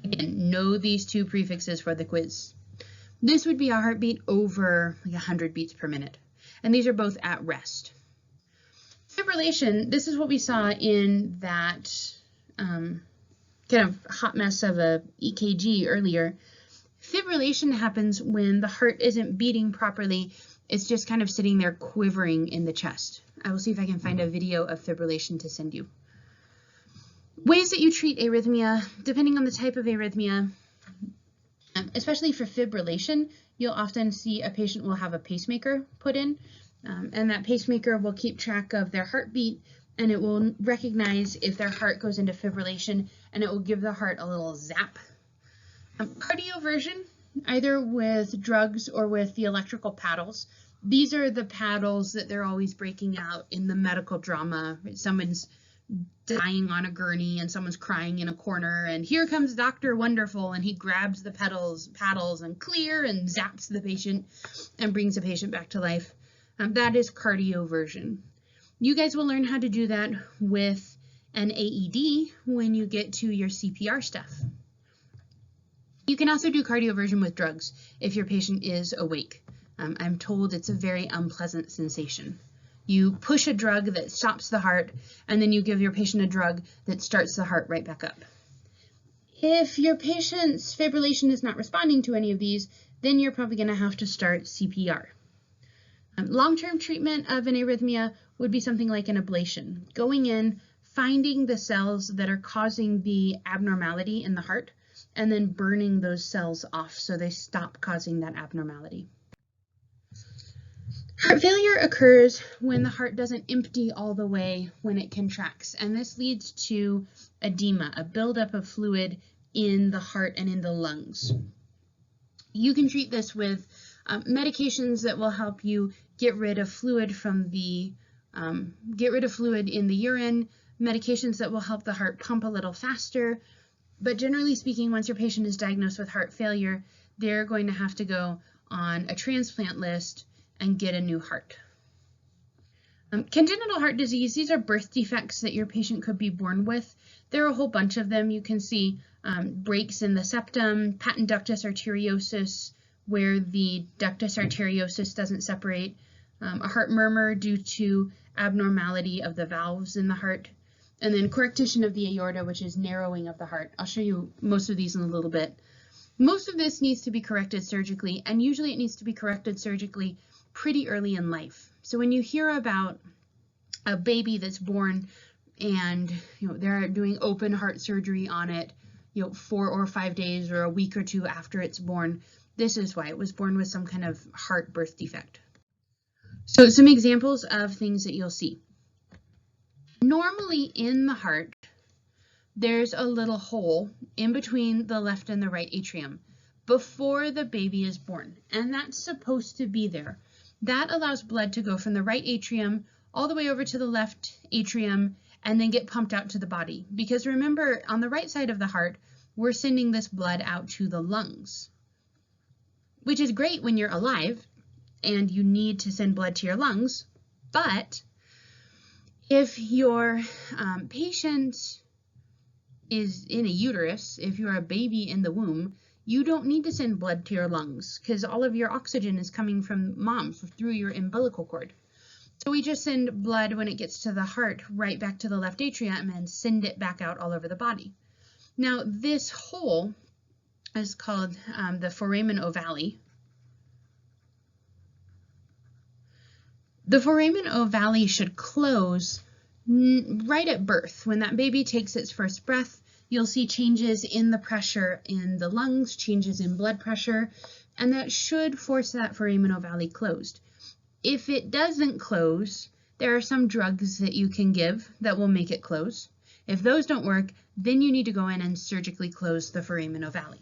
Again, know these two prefixes for the quiz. This would be a heartbeat over like 100 beats per minute. And these are both at rest. Fibrillation, this is what we saw in that kind of hot mess of a EKG earlier. Fibrillation happens when the heart isn't beating properly. It's just kind of sitting there quivering in the chest. I will see if I can find a video of fibrillation to send you. Ways that you treat arrhythmia, depending on the type of arrhythmia, especially for fibrillation, you'll often see a patient will have a pacemaker put in, and that pacemaker will keep track of their heartbeat, and it will recognize if their heart goes into fibrillation, and it will give the heart a little zap. Cardioversion, either with drugs or with the electrical paddles. These are the paddles that they're always breaking out in the medical drama. Someone's dying on a gurney and someone's crying in a corner, and here comes Dr. Wonderful, and he grabs the paddles and clear and zaps the patient and brings the patient back to life. That is cardioversion. You guys will learn how to do that with an AED when you get to your CPR stuff. You can also do cardioversion with drugs if your patient is awake. I'm told it's a very unpleasant sensation. You push a drug that stops the heart, and then you give your patient a drug that starts the heart right back up. If your patient's fibrillation is not responding to any of these, then you're probably going to have to start CPR. Long-term treatment of an arrhythmia would be something like an ablation, going in, finding the cells that are causing the abnormality in the heart, and then burning those cells off so they stop causing that abnormality. Heart failure occurs when the heart doesn't empty all the way when it contracts, and this leads to edema, a buildup of fluid in the heart and in the lungs. You can treat this with medications that will help you get rid of fluid from the in the urine, medications that will help the heart pump a little faster. But generally speaking, once your patient is diagnosed with heart failure, they're going to have to go on a transplant list and get a new heart. Congenital heart disease, these are birth defects that your patient could be born with. There are a whole bunch of them. You can see breaks in the septum, patent ductus arteriosus, where the ductus arteriosus doesn't separate, a heart murmur due to abnormality of the valves in the heart, and then correctation of the aorta, which is narrowing of the heart. I'll show you most of these in a little bit. Most of this needs to be corrected surgically, and usually it needs to be corrected surgically pretty early in life. So when you hear about a baby that's born and they're doing open heart surgery on it 4 or 5 days or a week or two after it's born, this is why it was born with some kind of heart birth defect. So some examples of things that you'll see. Normally in the heart, there's a little hole in between the left and the right atrium before the baby is born, and that's supposed to be there. That allows blood to go from the right atrium all the way over to the left atrium and then get pumped out to the body. Because remember, on the right side of the heart, we're sending this blood out to the lungs, which is great when you're alive and you need to send blood to your lungs. But if your patient is in a uterus, if you're a baby in the womb, you don't need to send blood to your lungs because all of your oxygen is coming from mom through your umbilical cord. So we just send blood when it gets to the heart right back to the left atrium and then send it back out all over the body. Now this hole is called the foramen ovale. The foramen ovale should close right at birth. When that baby takes its first breath, you'll see changes in the pressure in the lungs, changes in blood pressure, and that should force that foramen ovale closed. If it doesn't close, there are some drugs that you can give that will make it close. If those don't work, then you need to go in and surgically close the foramen ovale.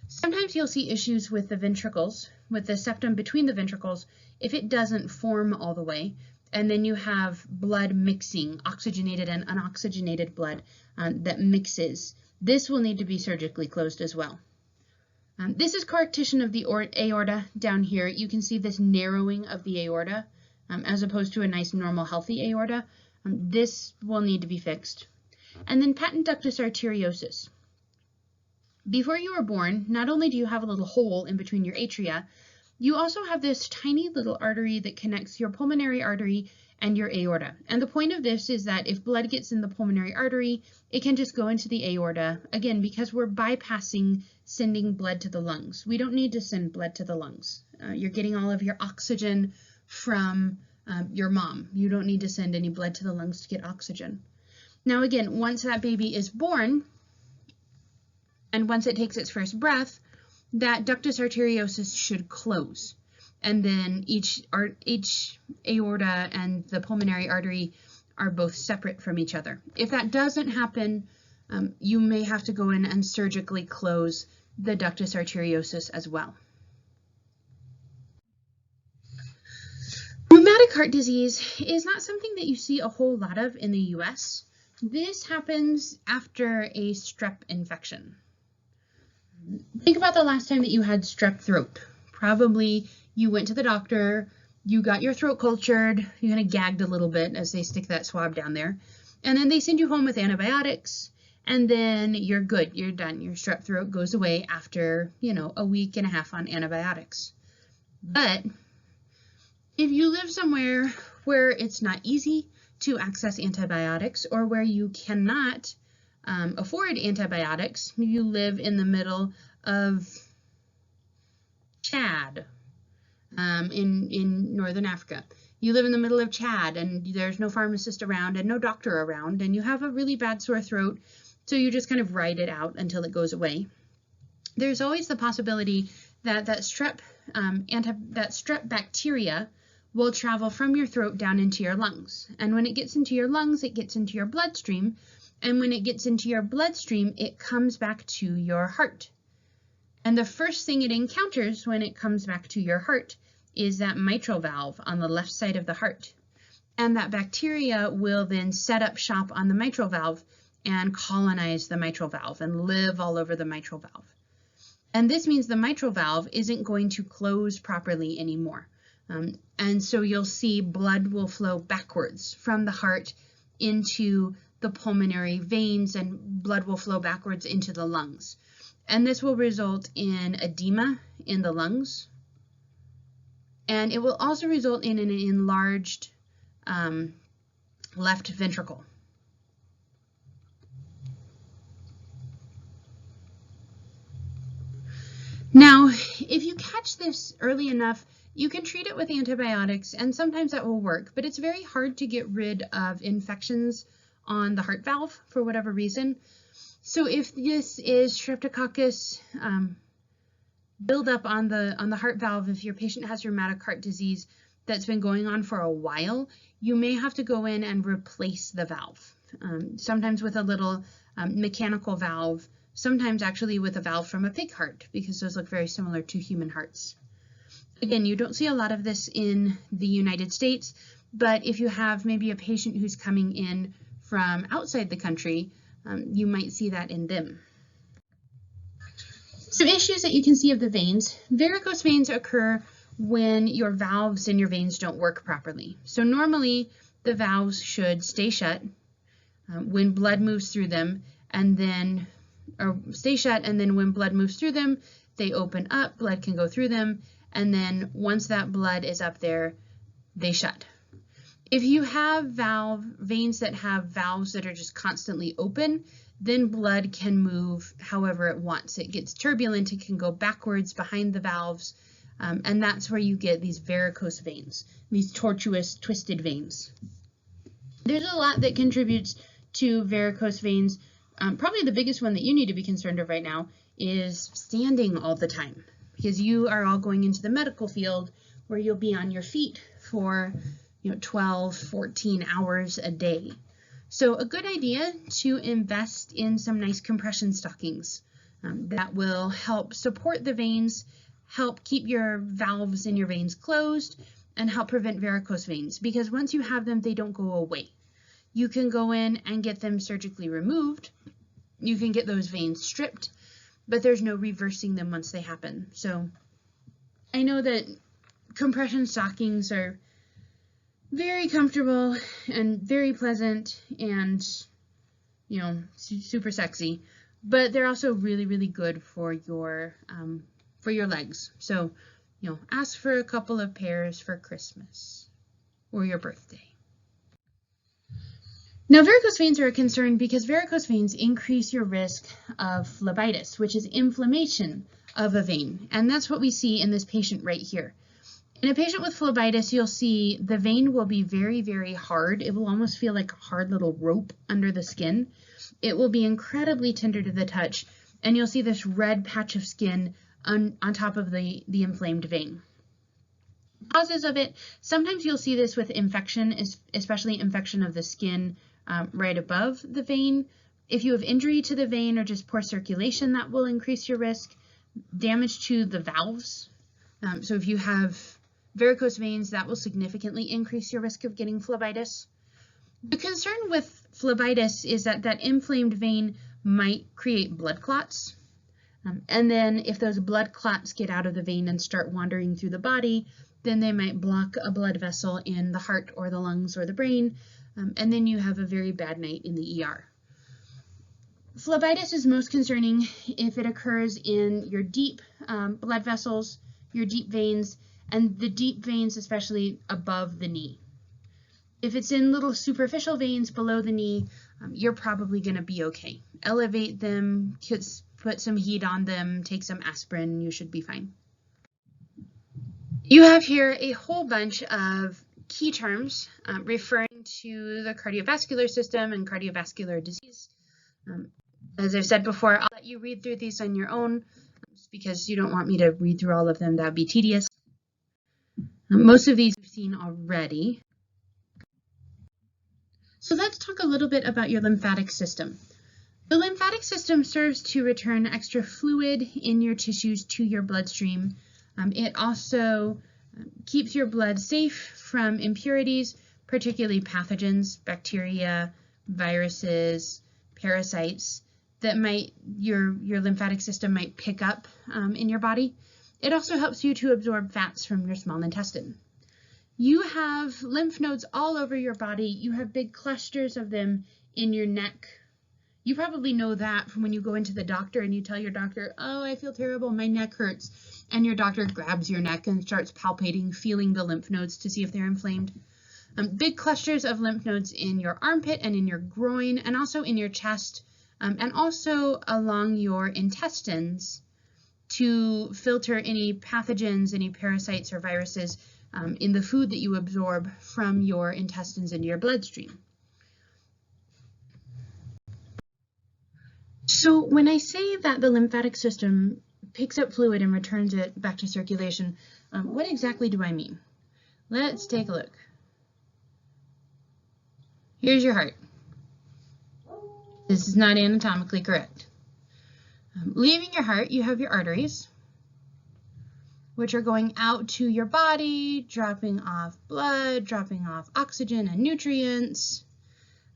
Sometimes you'll see issues with the ventricles, with the septum between the ventricles, if it doesn't form all the way, and then you have blood mixing, oxygenated and unoxygenated blood that mixes. This will need to be surgically closed as well. This is coarctation of the aorta down here. You can see this narrowing of the aorta as opposed to a nice normal healthy aorta. This will need to be fixed. And then patent ductus arteriosus. Before you were born, not only do you have a little hole in between your atria, you also have this tiny little artery that connects your pulmonary artery and your aorta. And the point of this is that if blood gets in the pulmonary artery, it can just go into the aorta, again, because we're bypassing sending blood to the lungs. We don't need to send blood to the lungs. You're getting all of your oxygen from your mom. You don't need to send any blood to the lungs to get oxygen. Now again, once that baby is born, and once it takes its first breath, that ductus arteriosus should close. And then each aorta and the pulmonary artery are both separate from each other. If that doesn't happen, you may have to go in and surgically close the ductus arteriosus as well. Rheumatic heart disease is not something that you see a whole lot of in the US. This happens after a strep infection. Think about the last time that you had strep throat. Probably you went to the doctor, you got your throat cultured, you kind of gagged a little bit as they stick that swab down there, and then they send you home with antibiotics, and then you're good, you're done. Your strep throat goes away after, a week and a half on antibiotics. But if you live somewhere where it's not easy to access antibiotics or where you cannot afford antibiotics, you live in the middle of Chad, in Northern Africa. You live in the middle of Chad and there's no pharmacist around and no doctor around, and you have a really bad sore throat, so you just kind of ride it out until it goes away. There's always the possibility that that strep bacteria will travel from your throat down into your lungs. And when it gets into your lungs, it gets into your bloodstream. And when it gets into your bloodstream, it comes back to your heart. And the first thing it encounters when it comes back to your heart is that mitral valve on the left side of the heart. And that bacteria will then set up shop on the mitral valve and colonize the mitral valve and live all over the mitral valve. And this means the mitral valve isn't going to close properly anymore. And so you'll see blood will flow backwards from the heart into the pulmonary veins, and blood will flow backwards into the lungs. And this will result in edema in the lungs. And it will also result in an enlarged left ventricle. Now, if you catch this early enough, you can treat it with antibiotics, and sometimes that will work, but it's very hard to get rid of infections on the heart valve for whatever reason. So if this is Streptococcus buildup on the heart valve, if your patient has rheumatic heart disease that's been going on for a while, you may have to go in and replace the valve. Sometimes with a little mechanical valve, sometimes actually with a valve from a pig heart, because those look very similar to human hearts. Again, you don't see a lot of this in the United States, but if you have maybe a patient who's coming in from outside the country, you might see that in them. Some issues that you can see of the veins. Varicose veins occur when your valves in your veins don't work properly. So normally the valves should stay shut when blood moves through them, and then stay shut, and then when blood moves through them, they open up, blood can go through them, and then once that blood is up there, they shut. If you have veins that have valves that are just constantly open, then blood can move however it wants. It gets turbulent, it can go backwards behind the valves, and that's where you get these varicose veins, these tortuous, twisted veins. There's a lot that contributes to varicose veins. Probably the biggest one that you need to be concerned of right now is standing all the time, because you are all going into the medical field where you'll be on your feet for 12, 14 hours a day. So a good idea to invest in some nice compression stockings that will help support the veins, help keep your valves in your veins closed, and help prevent varicose veins, because once you have them, they don't go away. You can go in and get them surgically removed. You can get those veins stripped, but there's no reversing them once they happen. So I know that compression stockings are very comfortable and very pleasant and, super sexy, but they're also really, really good for your legs. So, ask for a couple of pairs for Christmas or your birthday. Now, varicose veins are a concern because varicose veins increase your risk of phlebitis, which is inflammation of a vein. And that's what we see in this patient right here. In a patient with phlebitis, you'll see the vein will be very, very hard. It will almost feel like a hard little rope under the skin. It will be incredibly tender to the touch, and you'll see this red patch of skin on top of the inflamed vein. Causes of it, sometimes you'll see this with infection, especially infection of the skin right above the vein. If you have injury to the vein or just poor circulation, that will increase your risk. Damage to the valves. So if you have varicose veins, that will significantly increase your risk of getting phlebitis. The concern with phlebitis is that that inflamed vein might create blood clots. And then if those blood clots get out of the vein and start wandering through the body, then they might block a blood vessel in the heart or the lungs or the brain, and then you have a very bad night in the ER. Phlebitis is most concerning if it occurs in your deep blood vessels, your deep veins, and the deep veins especially above the knee. If it's in little superficial veins below the knee, you're probably going to be okay. Elevate them, put some heat on them, take some aspirin, you should be fine. You have here a whole bunch of key terms referring to the cardiovascular system and cardiovascular disease. As I've said before, I'll let you read through these on your own, just because you don't want me to read through all of them. That would be tedious. Most of these we've seen already. So let's talk a little bit about your lymphatic system. The lymphatic system serves to return extra fluid in your tissues to your bloodstream. It also keeps your blood safe from impurities, particularly pathogens, bacteria, viruses, parasites that your lymphatic system might pick up in your body. It also helps you to absorb fats from your small intestine. You have lymph nodes all over your body. You have big clusters of them in your neck. You probably know that from when you go into the doctor and you tell your doctor, oh, I feel terrible, my neck hurts. And your doctor grabs your neck and starts palpating, feeling the lymph nodes to see if they're inflamed. Big clusters of lymph nodes in your armpit and in your groin and also in your chest and also along your intestines to filter any pathogens, any parasites or viruses in the food that you absorb from your intestines into your bloodstream. So when I say that the lymphatic system picks up fluid and returns it back to circulation, what exactly do I mean? Let's take a look. Here's your heart. This is not anatomically correct. Leaving your heart, you have your arteries, which are going out to your body, dropping off blood, dropping off oxygen and nutrients.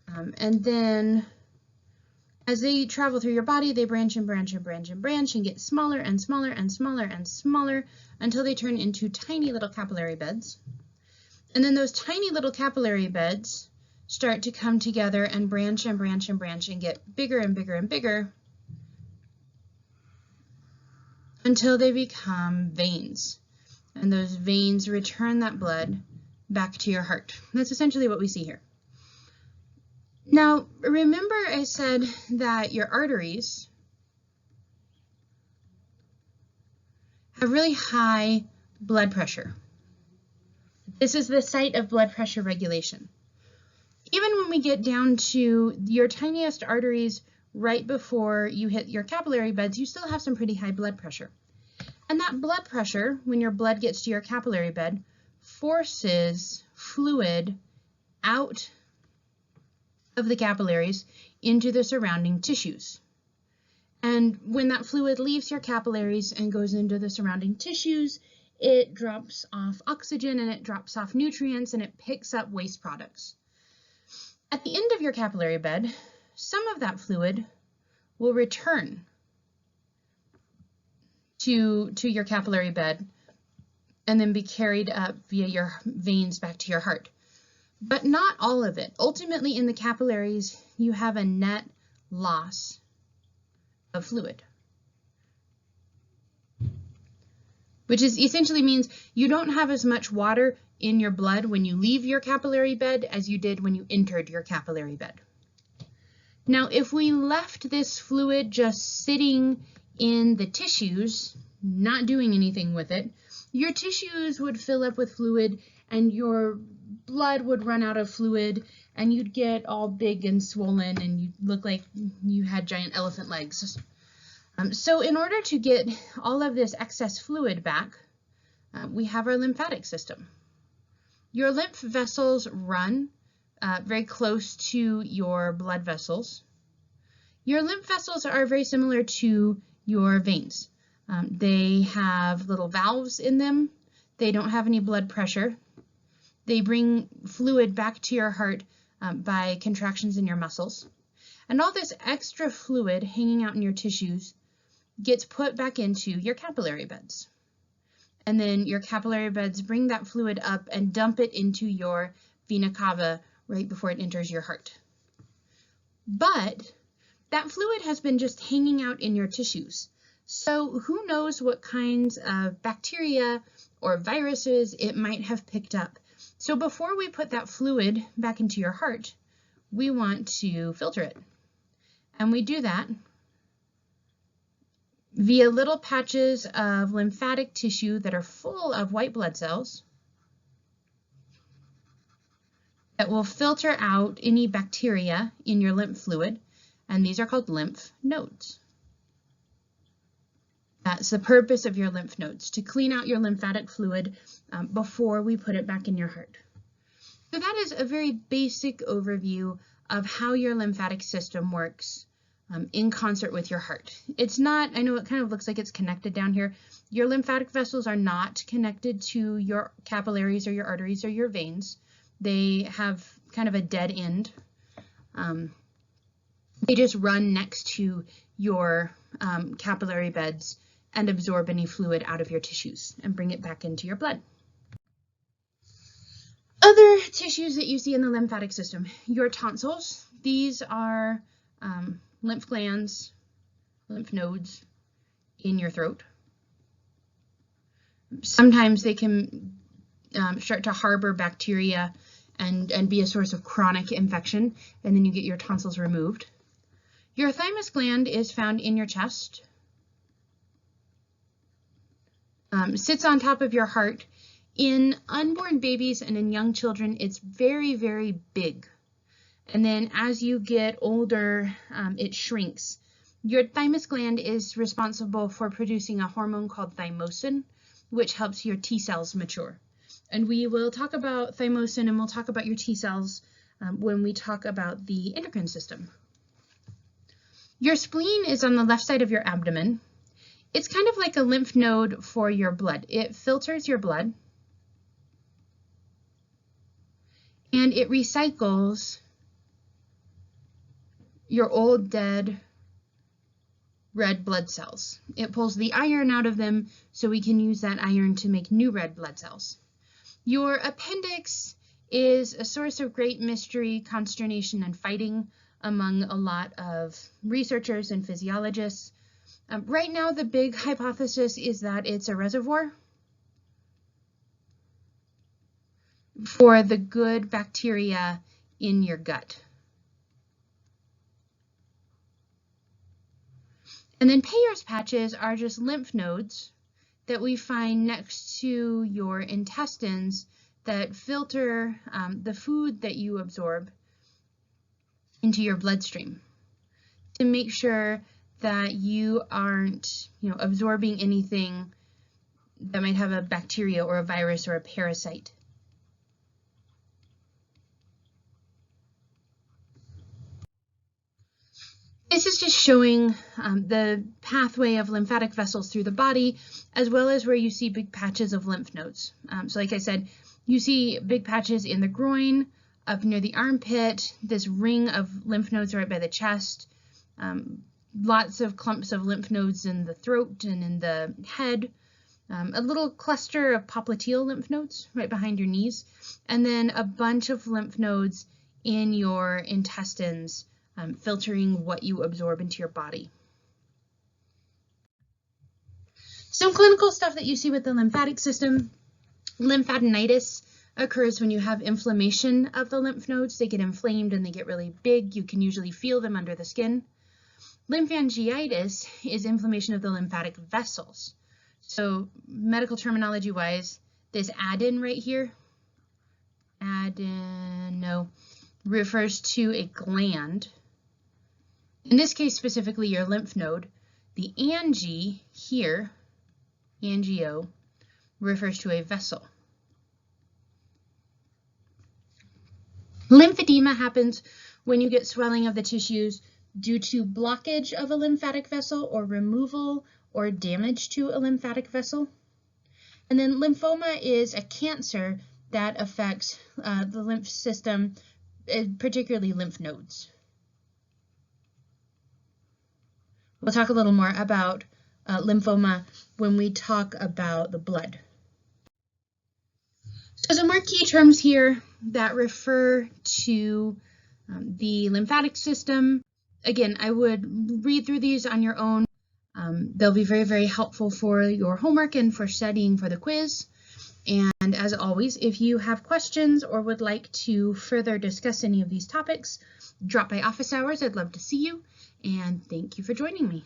And then as they travel through your body, they branch and branch and branch and branch and get smaller and smaller and smaller and smaller until they turn into tiny little capillary beds. And then those tiny little capillary beds start to come together and branch and branch and branch and get bigger and bigger and bigger until they become veins. And those veins return that blood back to your heart. That's essentially what we see here. Now, remember I said that your arteries have really high blood pressure. This is the site of blood pressure regulation. Even when we get down to your tiniest arteries right before you hit your capillary beds, you still have some pretty high blood pressure. And that blood pressure, when your blood gets to your capillary bed, forces fluid out of the capillaries into the surrounding tissues. And when that fluid leaves your capillaries and goes into the surrounding tissues, it drops off oxygen and it drops off nutrients and it picks up waste products. At the end of your capillary bed, some of that fluid will return to your capillary bed and then be carried up via your veins back to your heart. But not all of it. Ultimately, in the capillaries, you have a net loss of fluid, which essentially means you don't have as much water in your blood when you leave your capillary bed as you did when you entered your capillary bed. Now, if we left this fluid just sitting in the tissues, not doing anything with it, your tissues would fill up with fluid and your blood would run out of fluid and you'd get all big and swollen and you'd look like you had giant elephant legs. So in order to get all of this excess fluid back, we have our lymphatic system. Your lymph vessels run very close to your blood vessels. Your lymph vessels are very similar to your veins. They have little valves in them. They don't have any blood pressure. They bring fluid back to your heart by contractions in your muscles. And all this extra fluid hanging out in your tissues gets put back into your capillary beds. And then your capillary beds bring that fluid up and dump it into your vena cava right before it enters your heart. But that fluid has been just hanging out in your tissues. So who knows what kinds of bacteria or viruses it might have picked up. So before we put that fluid back into your heart, we want to filter it. And we do that via little patches of lymphatic tissue that are full of white blood cells that will filter out any bacteria in your lymph fluid, and these are called lymph nodes. That's the purpose of your lymph nodes, to clean out your lymphatic fluid before we put it back in your heart. So that is a very basic overview of how your lymphatic system works in concert with your heart. It's not, I know it kind of looks like it's connected down here. Your lymphatic vessels are not connected to your capillaries or your arteries or your veins. They have kind of a dead end. They just run next to your capillary beds and absorb any fluid out of your tissues and bring it back into your blood. Other tissues that you see in the lymphatic system, your tonsils. These are lymph glands, lymph nodes in your throat. Sometimes they can start to harbor bacteria and be a source of chronic infection, and then you get your tonsils removed. Your thymus gland is found in your chest, sits on top of your heart. In unborn babies and in young children, it's very, very big. And then as you get older, it shrinks. Your thymus gland is responsible for producing a hormone called thymosin, which helps your T cells mature. And we will talk about thymosin and we'll talk about your T cells when we talk about the endocrine system. Your spleen is on the left side of your abdomen. It's kind of like a lymph node for your blood. It filters your blood and it recycles your old dead red blood cells. It pulls the iron out of them so we can use that iron to make new red blood cells. Your appendix is a source of great mystery, consternation, and fighting among a lot of researchers and physiologists. Right now, the big hypothesis is that it's a reservoir for the good bacteria in your gut. And then Peyer's patches are just lymph nodes that we find next to your intestines that filter the food that you absorb into your bloodstream to make sure that you aren't, absorbing anything that might have a bacteria or a virus or a parasite. This is just showing the pathway of lymphatic vessels through the body, as well as where you see big patches of lymph nodes. So like I said, you see big patches in the groin, up near the armpit, this ring of lymph nodes right by the chest, lots of clumps of lymph nodes in the throat and in the head, a little cluster of popliteal lymph nodes right behind your knees, and then a bunch of lymph nodes in your intestines, filtering what you absorb into your body. Some clinical stuff that you see with the lymphatic system: lymphadenitis occurs when you have inflammation of the lymph nodes. They get inflamed and they get really big. You can usually feel them under the skin. Lymphangiitis is inflammation of the lymphatic vessels. So medical terminology wise, this aden right here, refers to a gland. In this case, specifically your lymph node. The angi here, angio, refers to a vessel. Lymphedema happens when you get swelling of the tissues due to blockage of a lymphatic vessel or removal or damage to a lymphatic vessel. And then lymphoma is a cancer that affects the lymph system, particularly lymph nodes. We'll talk a little more about lymphoma when we talk about the blood. So some more key terms here that refer to the lymphatic system. Again, I would read through these on your own. They'll be very, very helpful for your homework and for studying for the quiz. And as always, if you have questions or would like to further discuss any of these topics, drop by office hours. I'd love to see you. And thank you for joining me.